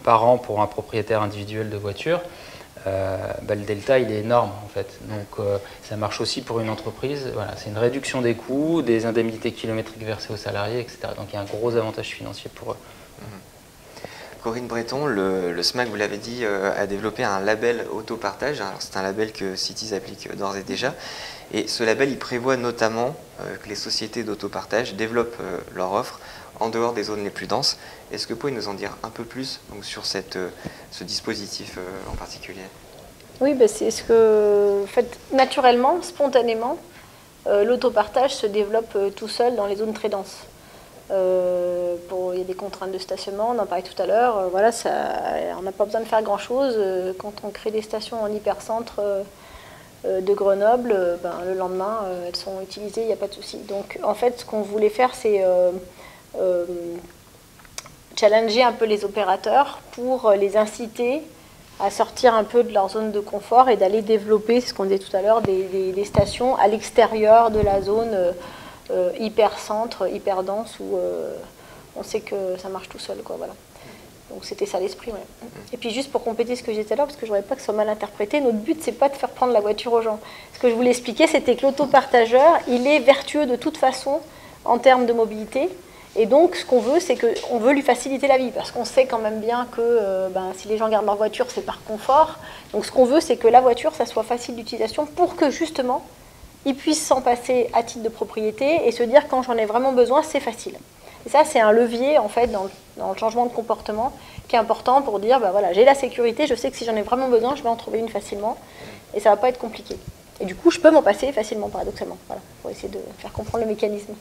par an pour un propriétaire individuel de voiture, le delta il est énorme en fait. Donc ça marche aussi pour une entreprise. Voilà, c'est une réduction des coûts, des indemnités kilométriques versées aux salariés, etc. Donc il y a un gros avantage financier pour eux. Corinne Breton, le SMAC, vous l'avez dit, a développé un label autopartage. C'est un label que Citiz applique d'ores et déjà. Et ce label, il prévoit notamment que les sociétés d'autopartage développent leur offre en dehors des zones les plus denses. Est-ce que vous pouvez nous en dire un peu plus donc, sur ce dispositif en particulier? Oui, c'est ce que, en fait, naturellement, spontanément, l'autopartage se développe tout seul dans les zones très denses. Il y a des contraintes de stationnement, on en parlait tout à l'heure. On n'a pas besoin de faire grand-chose. Quand on crée des stations en hypercentre de Grenoble, le lendemain, elles sont utilisées, il n'y a pas de souci. Donc, en fait, ce qu'on voulait faire, c'est challenger un peu les opérateurs pour les inciter à sortir un peu de leur zone de confort et d'aller développer, ce qu'on disait tout à l'heure, des stations à l'extérieur de la zone hyper centre, hyper dense, où on sait que ça marche tout seul, quoi, voilà. Donc c'était ça l'esprit, ouais. Et puis juste pour compléter ce que j'ai dit tout à l'heure, parce que je ne voudrais pas que ce soit mal interprété, notre but c'est pas de faire prendre la voiture aux gens. Ce que je voulais expliquer, c'était que l'autopartageur, il est vertueux de toute façon en termes de mobilité. Et donc, ce qu'on veut, c'est qu'on veut lui faciliter la vie, parce qu'on sait quand même bien que si les gens gardent leur voiture, c'est par confort. Donc, ce qu'on veut, c'est que la voiture, ça soit facile d'utilisation pour que, justement, ils puissent s'en passer à titre de propriété et se dire, quand j'en ai vraiment besoin, c'est facile. Et ça, c'est un levier, en fait, dans le changement de comportement qui est important pour dire, voilà, j'ai la sécurité, je sais que si j'en ai vraiment besoin, je vais en trouver une facilement, et ça ne va pas être compliqué. Et du coup, je peux m'en passer facilement, paradoxalement. Voilà, pour essayer de faire comprendre le mécanisme.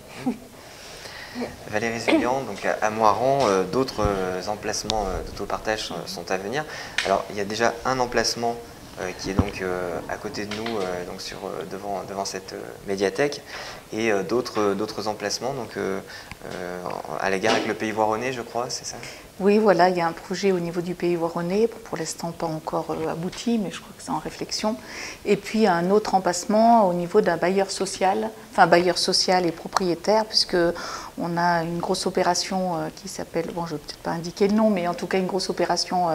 Valérie Zélian, donc à Moirans, d'autres emplacements d'autopartage sont à venir. Alors, il y a déjà un emplacement qui est donc à côté de nous, donc devant cette médiathèque, et d'autres emplacements, donc à la gare avec le Pays Voironnais, je crois, c'est ça? Oui, voilà, il y a un projet au niveau du Pays Voironnais, pour l'instant pas encore abouti, mais je crois que c'est en réflexion. Et puis un autre emplacement au niveau d'un bailleur social, enfin bailleur social et propriétaire, puisque on a une grosse opération qui s'appelle, bon, je ne vais peut-être pas indiquer le nom, mais en tout cas une grosse opération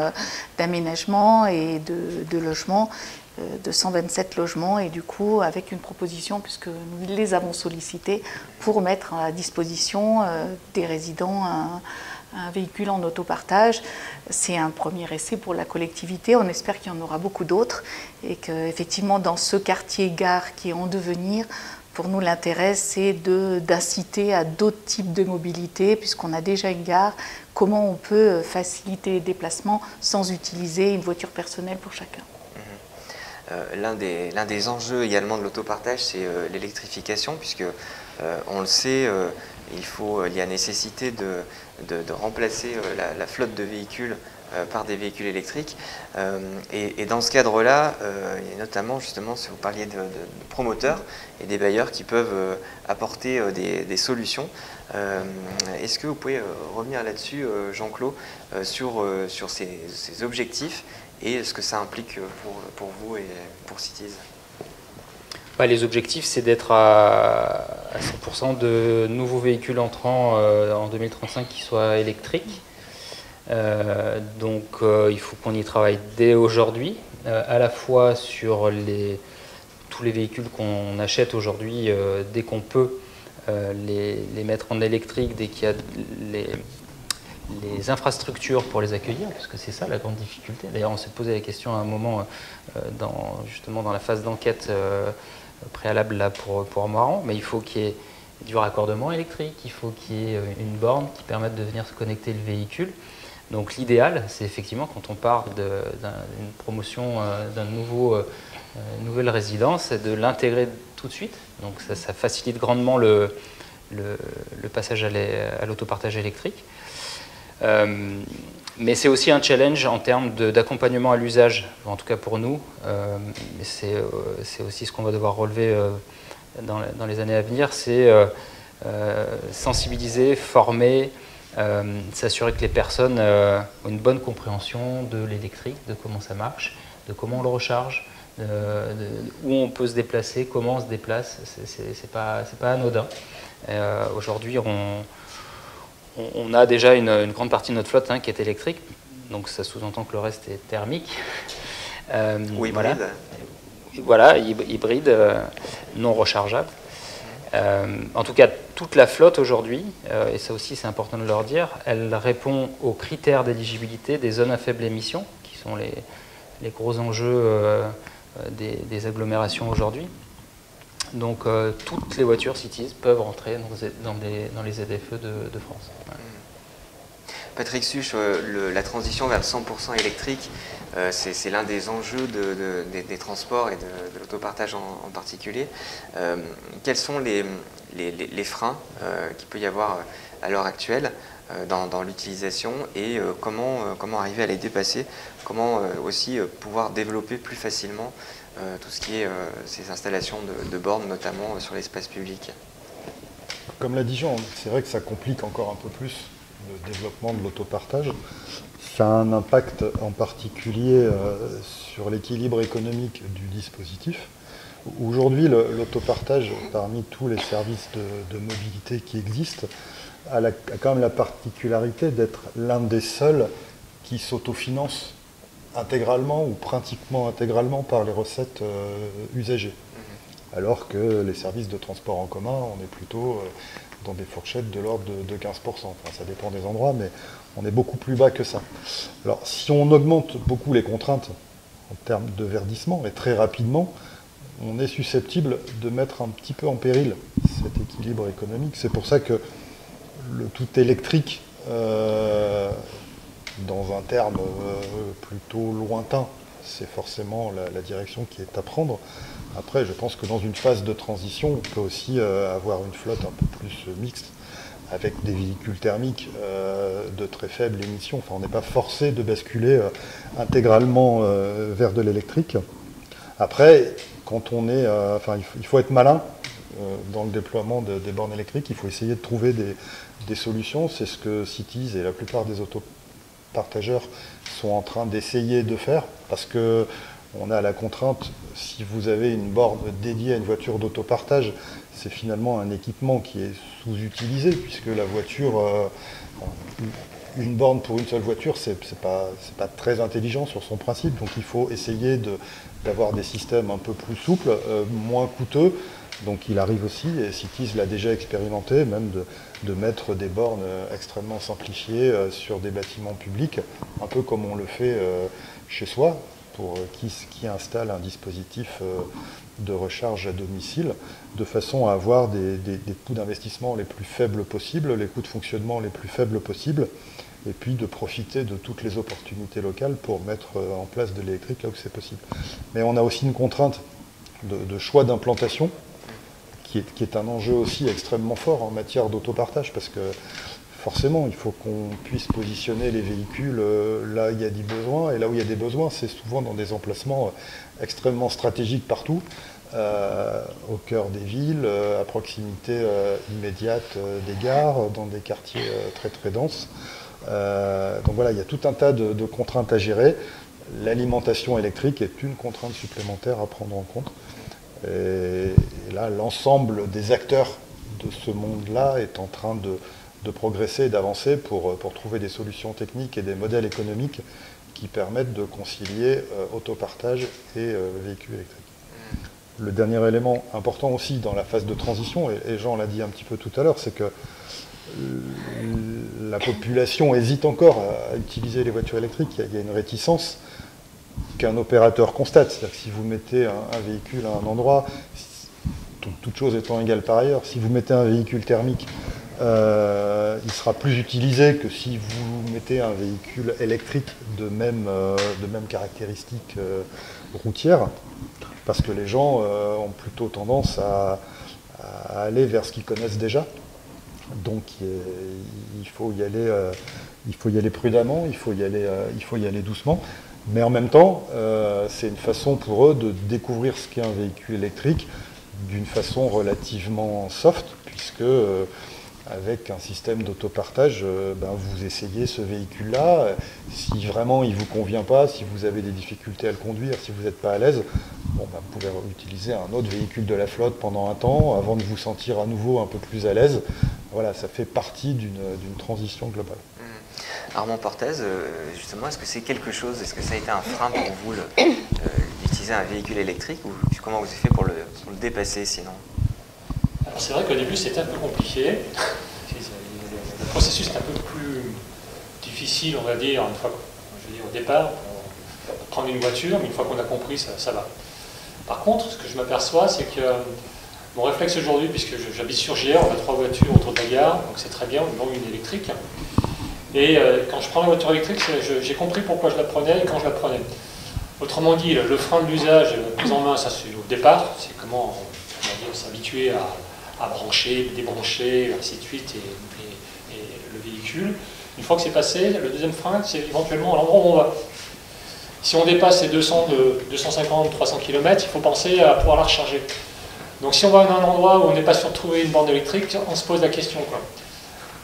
d'aménagement et de logement, de 127 logements, et du coup avec une proposition, puisque nous les avons sollicités, pour mettre à disposition des résidents un véhicule en autopartage. C'est un premier essai pour la collectivité. On espère qu'il y en aura beaucoup d'autres et qu'effectivement, dans ce quartier gare qui est en devenir, pour nous, l'intérêt, c'est d'inciter à d'autres types de mobilité, puisqu'on a déjà une gare. Comment on peut faciliter les déplacements sans utiliser une voiture personnelle pour chacun. L'un des enjeux également de l'autopartage, c'est l'électrification, puisque on le sait, il y a nécessité de remplacer la flotte de véhicules par des véhicules électriques. Et dans ce cadre-là, il y a notamment, justement, si vous parliez de promoteurs et des bailleurs qui peuvent apporter des solutions. Est-ce que vous pouvez revenir là-dessus, Jean-Claude, sur ces objectifs et ce que ça implique pour vous et pour Cities? Les objectifs, c'est d'être à 100% de nouveaux véhicules entrants en 2035 qui soient électriques. Donc il faut qu'on y travaille dès aujourd'hui, à la fois sur tous les véhicules qu'on achète aujourd'hui, dès qu'on peut les mettre en électrique, dès qu'il y a les infrastructures pour les accueillir, parce que c'est ça la grande difficulté. D'ailleurs, on s'est posé la question à un moment, justement dans la phase d'enquête préalable là, pour Moiran, mais il faut qu'il y ait du raccordement électrique, il faut qu'il y ait une borne qui permette de venir se connecter le véhicule. Donc l'idéal, c'est effectivement quand on parle d'une promotion d'une nouvelle résidence, c'est de l'intégrer tout de suite. Donc ça facilite grandement le passage à l'autopartage électrique. Mais c'est aussi un challenge en termes d'accompagnement à l'usage, en tout cas pour nous. C'est aussi ce qu'on va devoir relever dans les années à venir, c'est sensibiliser, former, s'assurer que les personnes ont une bonne compréhension de l'électrique, de comment ça marche, de comment on le recharge, où on peut se déplacer, comment on se déplace. C'est pas anodin. Aujourd'hui, on a déjà une grande partie de notre flotte qui est électrique, donc ça sous-entend que le reste est thermique. Ou hybride. Voilà, hybride, non rechargeable. En tout cas, toute la flotte aujourd'hui, et ça aussi c'est important de leur dire, elle répond aux critères d'éligibilité des zones à faible émission, qui sont les gros enjeux des agglomérations aujourd'hui. Donc toutes les voitures Cities peuvent rentrer dans les ZFE de France. Voilà. Patrick Such, la transition vers le 100% électrique, c'est l'un des enjeux des transports et de l'autopartage en particulier. Quels sont les freins qu'il peut y avoir à l'heure actuelle dans l'utilisation et comment arriver à les dépasser? Comment aussi pouvoir développer plus facilement tout ce qui est ces installations de bornes, notamment sur l'espace public? Comme l'a dit Jean, c'est vrai que ça complique encore un peu plus le développement de l'autopartage. Ça a un impact en particulier sur l'équilibre économique du dispositif. Aujourd'hui, l'autopartage, parmi tous les services de mobilité qui existent, a quand même la particularité d'être l'un des seuls qui s'autofinance intégralement ou pratiquement intégralement par les recettes usagées. Alors que les services de transport en commun, on est plutôt dans des fourchettes de l'ordre de 15%. Enfin, ça dépend des endroits, mais on est beaucoup plus bas que ça. Alors, si on augmente beaucoup les contraintes en termes de verdissement, et très rapidement, on est susceptible de mettre un petit peu en péril cet équilibre économique. C'est pour ça que le tout électrique, dans un terme plutôt lointain, c'est forcément la direction qui est à prendre. Après, je pense que dans une phase de transition, on peut aussi avoir une flotte un peu plus mixte, avec des véhicules thermiques de très faible émission. Enfin, on n'est pas forcé de basculer intégralement vers de l'électrique. Après, quand on est, il faut être malin dans le déploiement des bornes électriques. Il faut essayer de trouver des solutions. C'est ce que Cities et la plupart des autopartageurs sont en train d'essayer de faire, parce que on a la contrainte, si vous avez une borne dédiée à une voiture d'autopartage, c'est finalement un équipement qui est sous-utilisé, puisque la voiture, une borne pour une seule voiture, c'est pas très intelligent sur son principe. Donc il faut essayer d'avoir des systèmes un peu plus souples, moins coûteux, Donc il arrive aussi, et Cities l'a déjà expérimenté, même de mettre des bornes extrêmement simplifiées sur des bâtiments publics, un peu comme on le fait chez soi, pour qui installe un dispositif de recharge à domicile, de façon à avoir des coûts d'investissement les plus faibles possibles, les coûts de fonctionnement les plus faibles possibles, et puis de profiter de toutes les opportunités locales pour mettre en place de l'électrique là où c'est possible. Mais on a aussi une contrainte de choix d'implantation, qui est un enjeu aussi extrêmement fort en matière d'autopartage, parce que forcément, il faut qu'on puisse positionner les véhicules là où il y a des besoins, et là où il y a des besoins, c'est souvent dans des emplacements extrêmement stratégiques partout, au cœur des villes, à proximité immédiate des gares, dans des quartiers très très denses. Donc voilà, il y a tout un tas de contraintes à gérer. L'alimentation électrique est une contrainte supplémentaire à prendre en compte. Et là, l'ensemble des acteurs de ce monde-là est en train de progresser et d'avancer pour trouver des solutions techniques et des modèles économiques qui permettent de concilier autopartage et véhicules électriques. Le dernier élément important aussi dans la phase de transition, et Jean l'a dit un petit peu tout à l'heure, c'est que la population hésite encore à utiliser les voitures électriques. Il y a une réticence qu'un opérateur constate. C'est-à-dire que si vous mettez un véhicule à un endroit, toute chose étant égale par ailleurs, si vous mettez un véhicule thermique, il sera plus utilisé que si vous mettez un véhicule électrique de même caractéristiques routières, parce que les gens ont plutôt tendance à aller vers ce qu'ils connaissent déjà. Donc il faut y aller prudemment, il faut y aller doucement. Mais en même temps, c'est une façon pour eux de découvrir ce qu'est un véhicule électrique d'une façon relativement soft, puisque avec un système d'autopartage, vous essayez ce véhicule-là. Si vraiment il ne vous convient pas, si vous avez des difficultés à le conduire, si vous n'êtes pas à l'aise, vous pouvez utiliser un autre véhicule de la flotte pendant un temps, avant de vous sentir à nouveau un peu plus à l'aise. Voilà, ça fait partie d'une transition globale. Armand Portez, justement, est-ce que c'est quelque chose, est-ce que ça a été un frein pour vous d'utiliser un véhicule électrique, ou comment vous avez fait pour le dépasser sinon? Alors c'est vrai qu'au début c'était un peu compliqué, le processus est un peu plus difficile, on va dire, une fois, au départ, pour prendre une voiture, mais une fois qu'on a compris, ça va. Par contre, ce que je m'aperçois, c'est que mon réflexe aujourd'hui, puisque j'habite sur JR, on a 3 voitures autour de la gare, donc c'est très bien, on a une électrique. Et quand je prends la voiture électrique, j'ai compris pourquoi je la prenais et quand je la prenais. Autrement dit, le frein de l'usage pris en main, ça c'est au départ, c'est comment s'habituer à brancher, débrancher, ainsi de suite, et le véhicule. Une fois que c'est passé, le deuxième frein, c'est éventuellement à l'endroit où on va. Si on dépasse les 250-300 km, il faut penser à pouvoir la recharger. Donc si on va à un endroit où on n'est pas sûr de trouver une borne électrique, on se pose la question, quoi.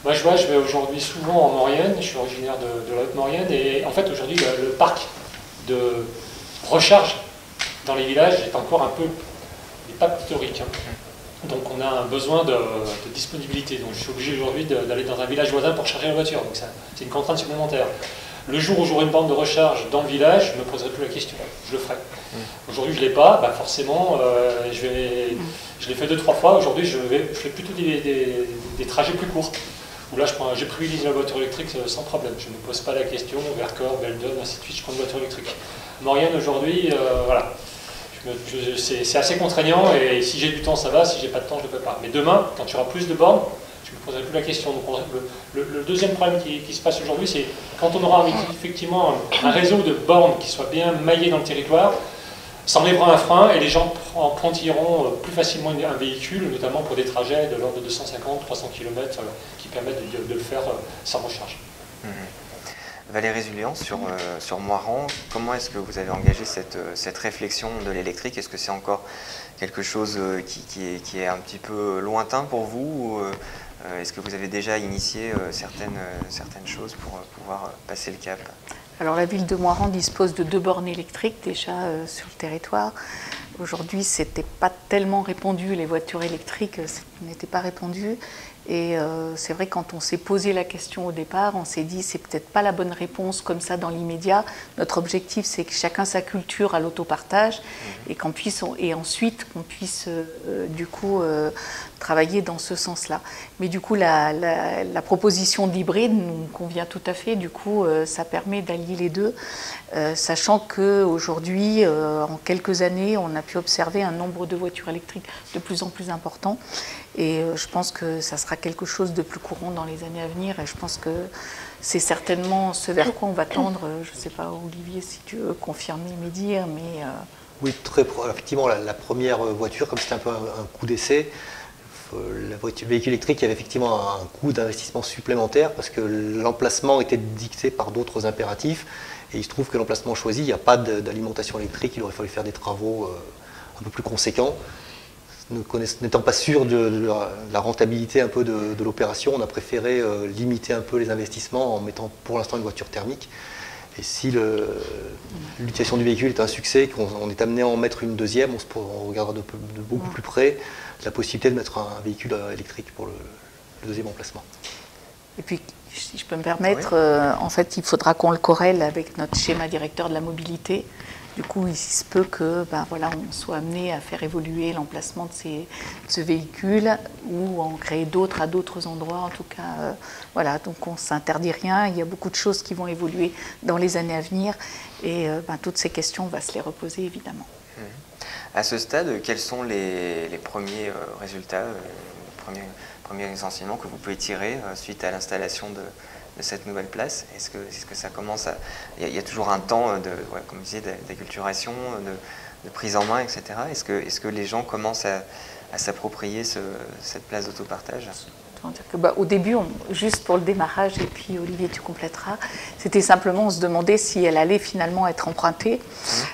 Moi, je vais aujourd'hui souvent en Maurienne, je suis originaire de la Haute-Maurienne, et en fait, aujourd'hui, le parc de recharge dans les villages est encore un peu, n'est pas pléthorique. Donc, on a un besoin de disponibilité. Donc, je suis obligé aujourd'hui d'aller dans un village voisin pour charger la voiture. Donc, c'est une contrainte supplémentaire. Le jour où j'aurai une borne de recharge dans le village, je ne me poserai plus la question. Je le ferai. Aujourd'hui, je ne l'ai pas. Forcément, je l'ai fait 2-3 fois. Aujourd'hui, je fais plutôt des trajets plus courts. Où là, j'ai privilégié la voiture électrique sans problème. Je ne me pose pas la question, Vercors, Beldon, ainsi de suite, je prends une voiture électrique. Maurienne, aujourd'hui, voilà. C'est assez contraignant, et si j'ai du temps, ça va, si j'ai pas de temps, je ne le fais pas. Mais demain, quand il y aura plus de bornes, je ne me poserai plus la question. Donc, le deuxième problème qui se passe aujourd'hui, c'est quand on aura effectivement un réseau de bornes qui soit bien maillé dans le territoire, ça enlèvera un frein et les gens emprunteront plus facilement un véhicule, notamment pour des trajets de l'ordre de 250-300 km qui permettent de le faire sans recharge. Valérie Zulian, sur Moirans, comment est-ce que vous avez engagé cette réflexion de l'électrique? Est-ce que c'est encore quelque chose qui est un petit peu lointain pour vous, ou est-ce que vous avez déjà initié certaines choses pour pouvoir passer le cap? Alors la ville de Moirans dispose de 2 bornes électriques déjà sur le territoire. Aujourd'hui, ce n'était pas tellement répandu, les voitures électriques n'étaient pas répandues. Et c'est vrai, quand on s'est posé la question au départ, on s'est dit c'est peut-être pas la bonne réponse comme ça dans l'immédiat. Notre objectif, c'est que chacun sa culture à l'autopartage et ensuite qu'on puisse du coup travailler dans ce sens-là. Mais du coup, la proposition d'hybride nous convient tout à fait. Du coup, ça permet d'allier les deux, sachant qu'aujourd'hui, en quelques années, on a pu observer un nombre de voitures électriques de plus en plus important. Et je pense que ça sera quelque chose de plus courant dans les années à venir. Et je pense que c'est certainement ce vers quoi on va tendre. Je ne sais pas, Olivier, si tu veux confirmer mes dires, mais... Oui, effectivement, la première voiture, comme c'était un peu un coup d'essai, le véhicule électrique avait effectivement un coût d'investissement supplémentaire parce que l'emplacement était dicté par d'autres impératifs. Et il se trouve que l'emplacement choisi, il n'y a pas d'alimentation électrique, il aurait fallu faire des travaux un peu plus conséquents. N'étant pas sûr de la rentabilité un peu de l'opération, on a préféré limiter un peu les investissements en mettant pour l'instant une voiture thermique. Et si l'utilisation du véhicule est un succès, qu'on est amené à en mettre une deuxième, on regardera de beaucoup plus près la possibilité de mettre un véhicule électrique pour le deuxième emplacement. Et puis, si je peux me permettre, en fait, il faudra qu'on le corrèle avec notre schéma directeur de la mobilité. Du coup, il se peut que on soit amené à faire évoluer l'emplacement de ce véhicule ou en créer d'autres à d'autres endroits. En tout cas, donc on ne s'interdit rien. Il y a beaucoup de choses qui vont évoluer dans les années à venir et toutes ces questions, on va se les reposer évidemment. À ce stade, quels sont les premiers résultats, les premiers enseignements que vous pouvez tirer suite à l'installation de cette nouvelle place? Est-ce que ça commence à... Il y a toujours un temps comme je disais, d'acculturation, de prise en main, etc. Est-ce que les gens commencent à s'approprier cette place d'autopartage? Au début, juste pour le démarrage, et puis Olivier, tu compléteras, c'était simplement, on se demandait si elle allait finalement être empruntée,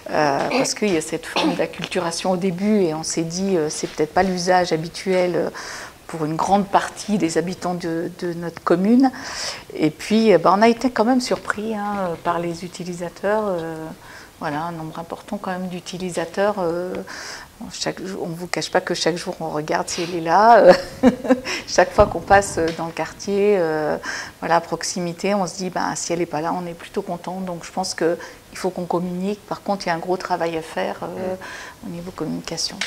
parce qu'il y a cette forme d'acculturation au début, et on s'est dit, c'est peut-être pas l'usage habituel pour une grande partie des habitants de notre commune. Et puis, on a été quand même surpris par les utilisateurs. Un nombre important quand même d'utilisateurs. On ne vous cache pas que chaque jour, on regarde si elle est là. Chaque fois qu'on passe dans le quartier, à proximité, on se dit, si elle n'est pas là, on est plutôt content. Donc, je pense qu'il faut qu'on communique. Par contre, il y a un gros travail à faire au niveau communication.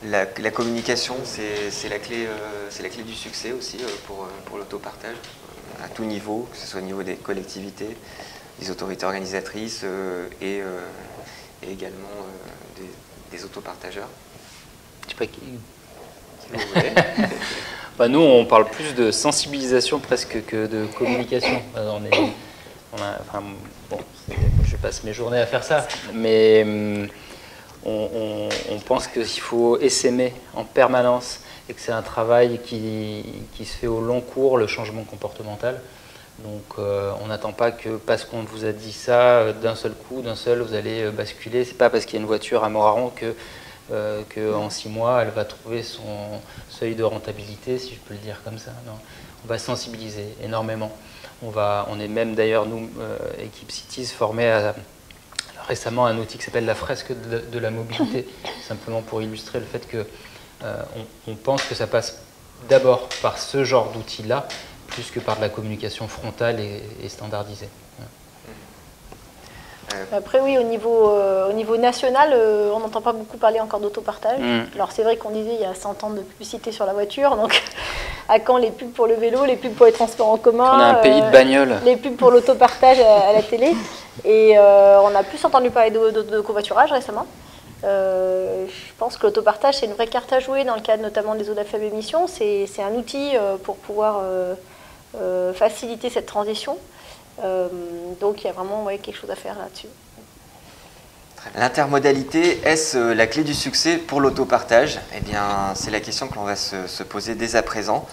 La communication, c'est la clé du succès aussi pour l'autopartage, à tout niveau, que ce soit au niveau des collectivités, des autorités organisatrices et également des autopartageurs. Je sais pas qui vous voulez. Nous, on parle plus de sensibilisation presque que de communication. Je passe mes journées à faire ça, mais on pense qu'il faut essaimer en permanence et que c'est un travail qui se fait au long cours, le changement comportemental. Donc on n'attend pas que parce qu'on vous a dit ça, d'un seul coup, vous allez basculer. C'est pas parce qu'il y a une voiture à Moraron que en 6 mois, elle va trouver son seuil de rentabilité, si je peux le dire comme ça. Non. On va sensibiliser énormément. On est même d'ailleurs, nous, équipe Cities, formés récemment à un outil qui s'appelle la fresque de la mobilité, simplement pour illustrer le fait que on pense que ça passe d'abord par ce genre d'outil-là, plus que par de la communication frontale et standardisée. Après oui, au niveau national, on n'entend pas beaucoup parler encore d'autopartage. Alors c'est vrai qu'on disait il y a 100 ans de publicité sur la voiture, donc à quand les pubs pour le vélo, les pubs pour les transports en commun, on a un pays de bagnoles, les pubs pour l'autopartage à la télé, et on a plus entendu parler de covoiturage récemment. Je pense que l'autopartage c'est une vraie carte à jouer dans le cadre notamment des zones à faible émission. C'est un outil pour pouvoir faciliter cette transition. Donc il y a vraiment quelque chose à faire là-dessus. L'intermodalité, est-ce la clé du succès pour l'autopartage? Eh bien, c'est la question que l'on va se poser dès à présent.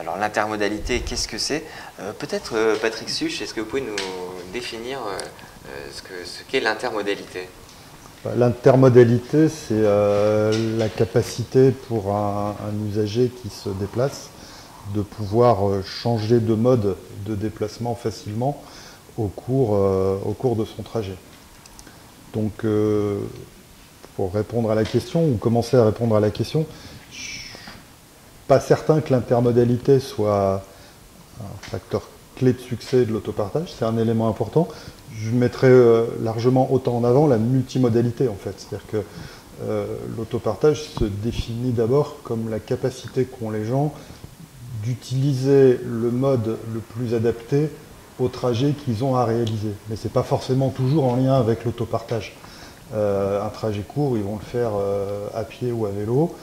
Alors l'intermodalité, qu'est-ce que c'est? Peut-être Patrick Such, est-ce que vous pouvez nous définir ce qu'est l'intermodalité? L'intermodalité, c'est la capacité pour un usager qui se déplace de pouvoir changer de mode de déplacement facilement au cours de son trajet. Donc, pour répondre à la question, ou commencer à répondre à la question, pas certain que l'intermodalité soit un facteur clé de succès de l'autopartage, c'est un élément important. Je mettrais largement autant en avant la multimodalité en fait, c'est-à-dire que l'autopartage se définit d'abord comme la capacité qu'ont les gens d'utiliser le mode le plus adapté au trajet qu'ils ont à réaliser. Mais ce n'est pas forcément toujours en lien avec l'autopartage. Un trajet court, ils vont le faire à pied ou à vélo.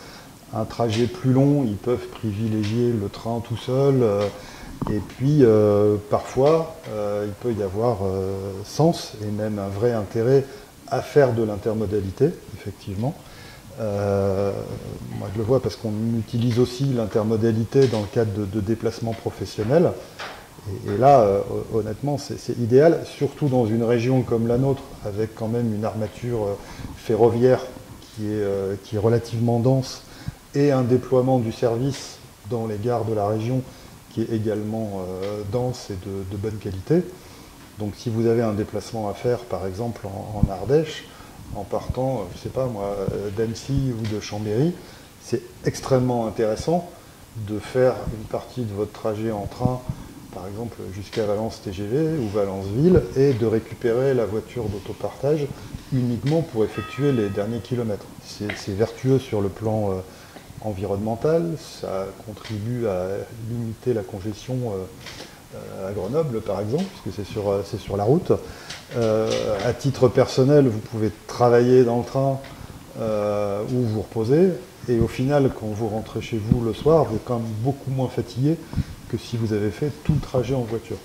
Un trajet plus long, ils peuvent privilégier le train tout seul. Et puis, parfois, il peut y avoir sens et même un vrai intérêt à faire de l'intermodalité, effectivement. Moi, je le vois parce qu'on utilise aussi l'intermodalité dans le cadre de déplacements professionnels. Et là, honnêtement, c'est idéal, surtout dans une région comme la nôtre, avec quand même une armature ferroviaire qui est relativement dense et un déploiement du service dans les gares de la région qui est également dense et de bonne qualité. Donc si vous avez un déplacement à faire, par exemple en Ardèche, en partant, je ne sais pas moi, d'Annecy ou de Chambéry, c'est extrêmement intéressant de faire une partie de votre trajet en train, par exemple jusqu'à Valence TGV ou Valence-Ville, et de récupérer la voiture d'autopartage uniquement pour effectuer les derniers kilomètres. C'est vertueux sur le plan environnemental, ça contribue à limiter la congestion à Grenoble par exemple, puisque c'est sur la route. À titre personnel, vous pouvez travailler dans le train ou vous reposer, et au final, quand vous rentrez chez vous le soir, vous êtes quand même beaucoup moins fatigué que si vous avez fait tout le trajet en voiture.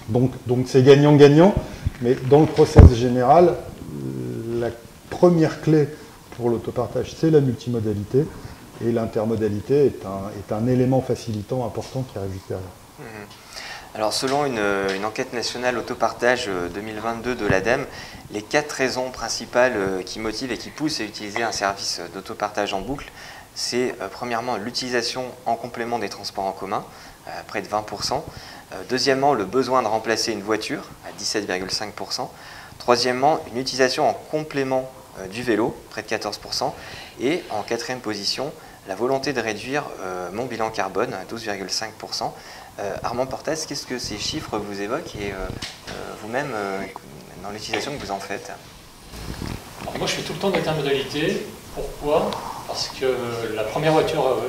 Donc c'est gagnant-gagnant, mais dans le process général, la première clé pour l'autopartage, c'est la multimodalité, et l'intermodalité est un élément facilitant important qui arrive juste derrière. Alors selon une enquête nationale autopartage 2022 de l'ADEME, les 4 raisons principales qui motivent et qui poussent à utiliser un service d'autopartage en boucle, c'est premièrement l'utilisation en complément des transports en commun, près de 20%. Deuxièmement, le besoin de remplacer une voiture, à 17,5%. Troisièmement, une utilisation en complément du vélo, près de 14%. Et en quatrième position, la volonté de réduire mon bilan carbone, à 12,5%. Armand Portas, qu'est-ce que ces chiffres vous évoquent et vous-même dans l'utilisation que vous en faites? Alors moi je fais tout le temps de l'intermodalité. Pourquoi? Parce que la première voiture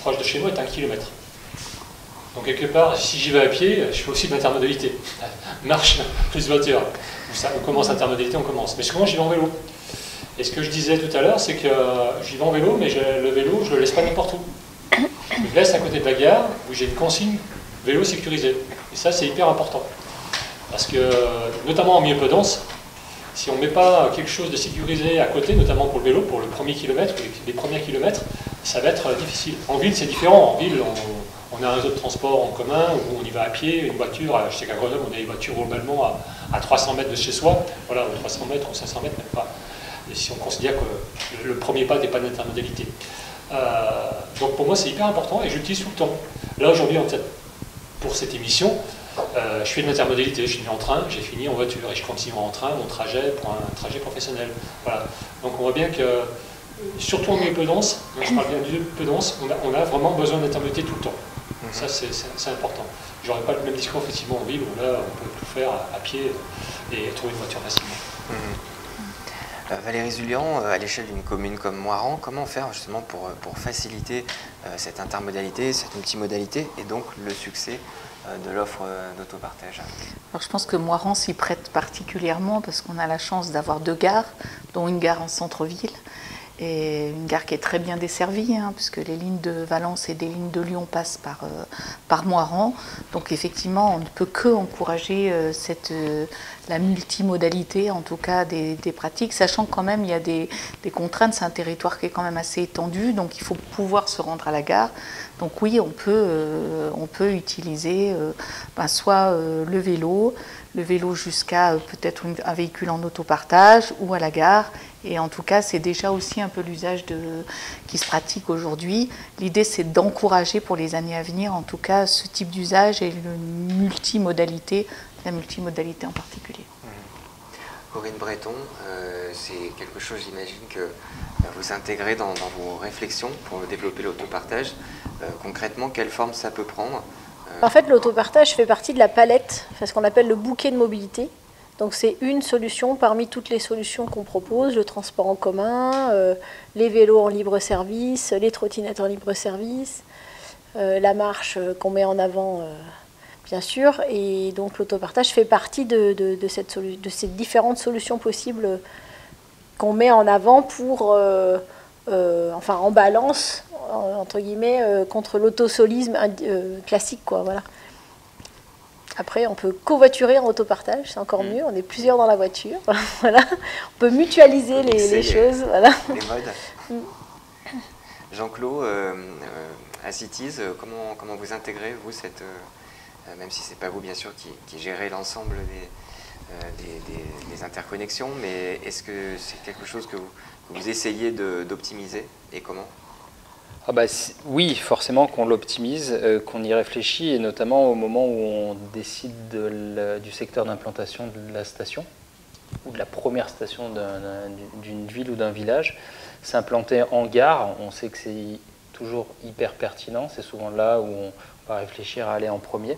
proche de chez moi est à 1 km. Donc quelque part, si j'y vais à pied, je fais aussi de l'intermodalité. Marche plus voiture. On commence l'intermodalité, on commence. Mais souvent j'y vais en vélo. Et ce que je disais tout à l'heure, c'est que j'y vais en vélo, mais le vélo, je ne le laisse pas n'importe où. Je le laisse à côté de la gare, où j'ai une consigne vélo sécurisé. Et ça, c'est hyper important. Parce que, notamment en milieu peu dense, si on ne met pas quelque chose de sécurisé à côté, notamment pour le vélo, pour le premier kilomètre, les premiers kilomètres, ça va être difficile. En ville, c'est différent. En ville, on a un réseau de transport en commun, où on y va à pied, une voiture, je sais qu'à Grenoble, on a des voitures globalement à 300 mètres de chez soi, voilà, ou 300 mètres ou 500 mètres, même pas. Et si on considère que le premier pas n'est pas d'intermodalité. Donc pour moi, c'est hyper important et j'utilise tout le temps. Là, aujourd'hui, pour cette émission, je fais de l'intermodalité, je suis venu en train, j'ai fini en voiture et je continue en train mon trajet pour un trajet professionnel. Voilà. Donc on voit bien que, surtout en milieu peu dense, je parle bien du milieu peu dense, on a vraiment besoin d'intermodalité tout le temps. Ça c'est important. J'aurais pas le même discours effectivement en ville où là on peut tout faire à pied et trouver une voiture facilement. Valérie Zulian, à l'échelle d'une commune comme Moirans, comment faire justement pour faciliter cette intermodalité, cette multimodalité et donc le succès de l'offre d'autopartage? Alors je pense que Moirans s'y prête particulièrement parce qu'on a la chance d'avoir 2 gares, dont une gare en centre-ville et une gare qui est très bien desservie, puisque les lignes de Valence et des lignes de Lyon passent par Moirans. Donc effectivement, on ne peut que encourager la multimodalité, en tout cas des pratiques, sachant que quand même il y a des contraintes, c'est un territoire qui est quand même assez étendu, donc il faut pouvoir se rendre à la gare. Donc oui, on peut utiliser soit le vélo jusqu'à peut-être un véhicule en autopartage ou à la gare. Et en tout cas, c'est déjà aussi un peu l'usage qui se pratique aujourd'hui. L'idée, c'est d'encourager pour les années à venir, en tout cas, ce type d'usage et la multimodalité en particulier. Corinne Breton, c'est quelque chose, j'imagine, que vous intégrez dans vos réflexions pour développer l'autopartage. Concrètement, quelle forme ça peut prendre? En fait, l'autopartage fait partie de la palette, ce qu'on appelle le bouquet de mobilité. Donc c'est une solution parmi toutes les solutions qu'on propose, le transport en commun, les vélos en libre service, les trottinettes en libre service, la marche qu'on met en avant, bien sûr. Et donc l'autopartage fait partie de ces différentes solutions possibles qu'on met en avant pour, enfin en balance, entre guillemets, contre l'autosolisme classique, quoi, voilà. Après, on peut covoiturer en autopartage, c'est encore mieux, on est plusieurs dans la voiture, voilà. On peut mutualiser les choses, voilà. Les modes. Jean-Claude, à Cities, comment vous intégrez, vous, cette, même si ce n'est pas vous, bien sûr, qui gérez l'ensemble des interconnexions, mais est-ce que c'est quelque chose que vous essayez d'optimiser, et comment? Oui, forcément qu'on l'optimise, qu'on y réfléchit, et notamment au moment où on décide du secteur d'implantation de la station, ou de la première station d'une ville ou d'un village. S'implanter en gare, on sait que c'est toujours hyper pertinent, c'est souvent là où on va réfléchir à aller en premier,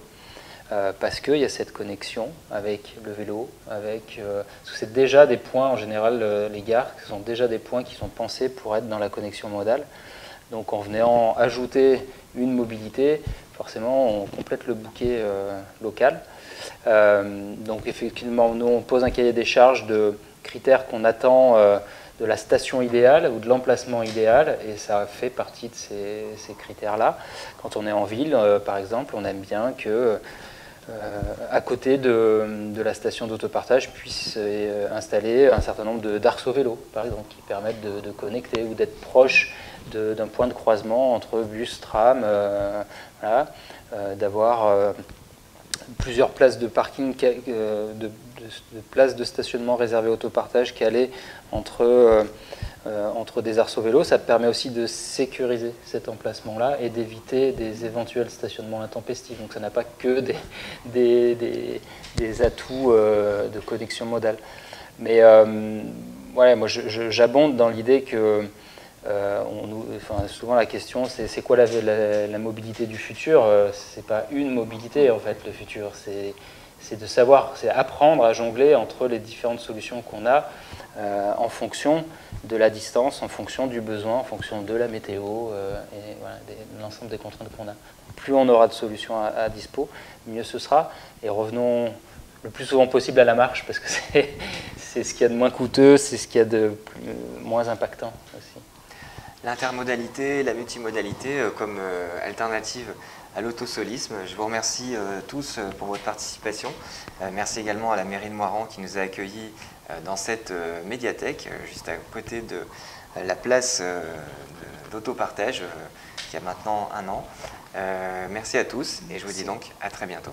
parce qu'il y a cette connexion avec le vélo, parce que c'est déjà des points, en général, les gares, ce sont déjà des points qui sont pensés pour être dans la connexion modale. Donc en venant ajouter une mobilité, forcément on complète le bouquet local. Donc effectivement, nous on pose un cahier des charges de critères qu'on attend de la station idéale ou de l'emplacement idéal, et ça fait partie de ces critères-là. Quand on est en ville, par exemple, on aime bien que à côté de la station d'autopartage puisse installer un certain nombre d'arceaux vélos, par exemple, qui permettent de connecter ou d'être proche d'un point de croisement entre bus, tram, voilà, d'avoir plusieurs places de parking, de places de stationnement réservées au autopartage calées entre des arceaux vélos. Ça permet aussi de sécuriser cet emplacement-là et d'éviter des éventuels stationnements intempestifs. Donc ça n'a pas que des atouts de connexion modale. Mais ouais, moi j'abonde dans l'idée que souvent la question c'est quoi la mobilité du futur. C'est pas une mobilité en fait le futur, c'est de savoir, c'est apprendre à jongler entre les différentes solutions qu'on a en fonction de la distance, en fonction du besoin, en fonction de la météo et voilà, l'ensemble des contraintes qu'on a. Plus on aura de solutions à dispo, mieux ce sera. Et revenons le plus souvent possible à la marche, parce que c'est ce qu'il y a de moins coûteux, c'est ce qu'il y a de moins impactant aussi. L'intermodalité, la multimodalité comme alternative à l'autosolisme. Je vous remercie tous pour votre participation. Merci également à la mairie de Moirans qui nous a accueillis dans cette médiathèque, juste à côté de la place d'autopartage qui a maintenant 1 an. Merci à tous et je vous dis donc à très bientôt.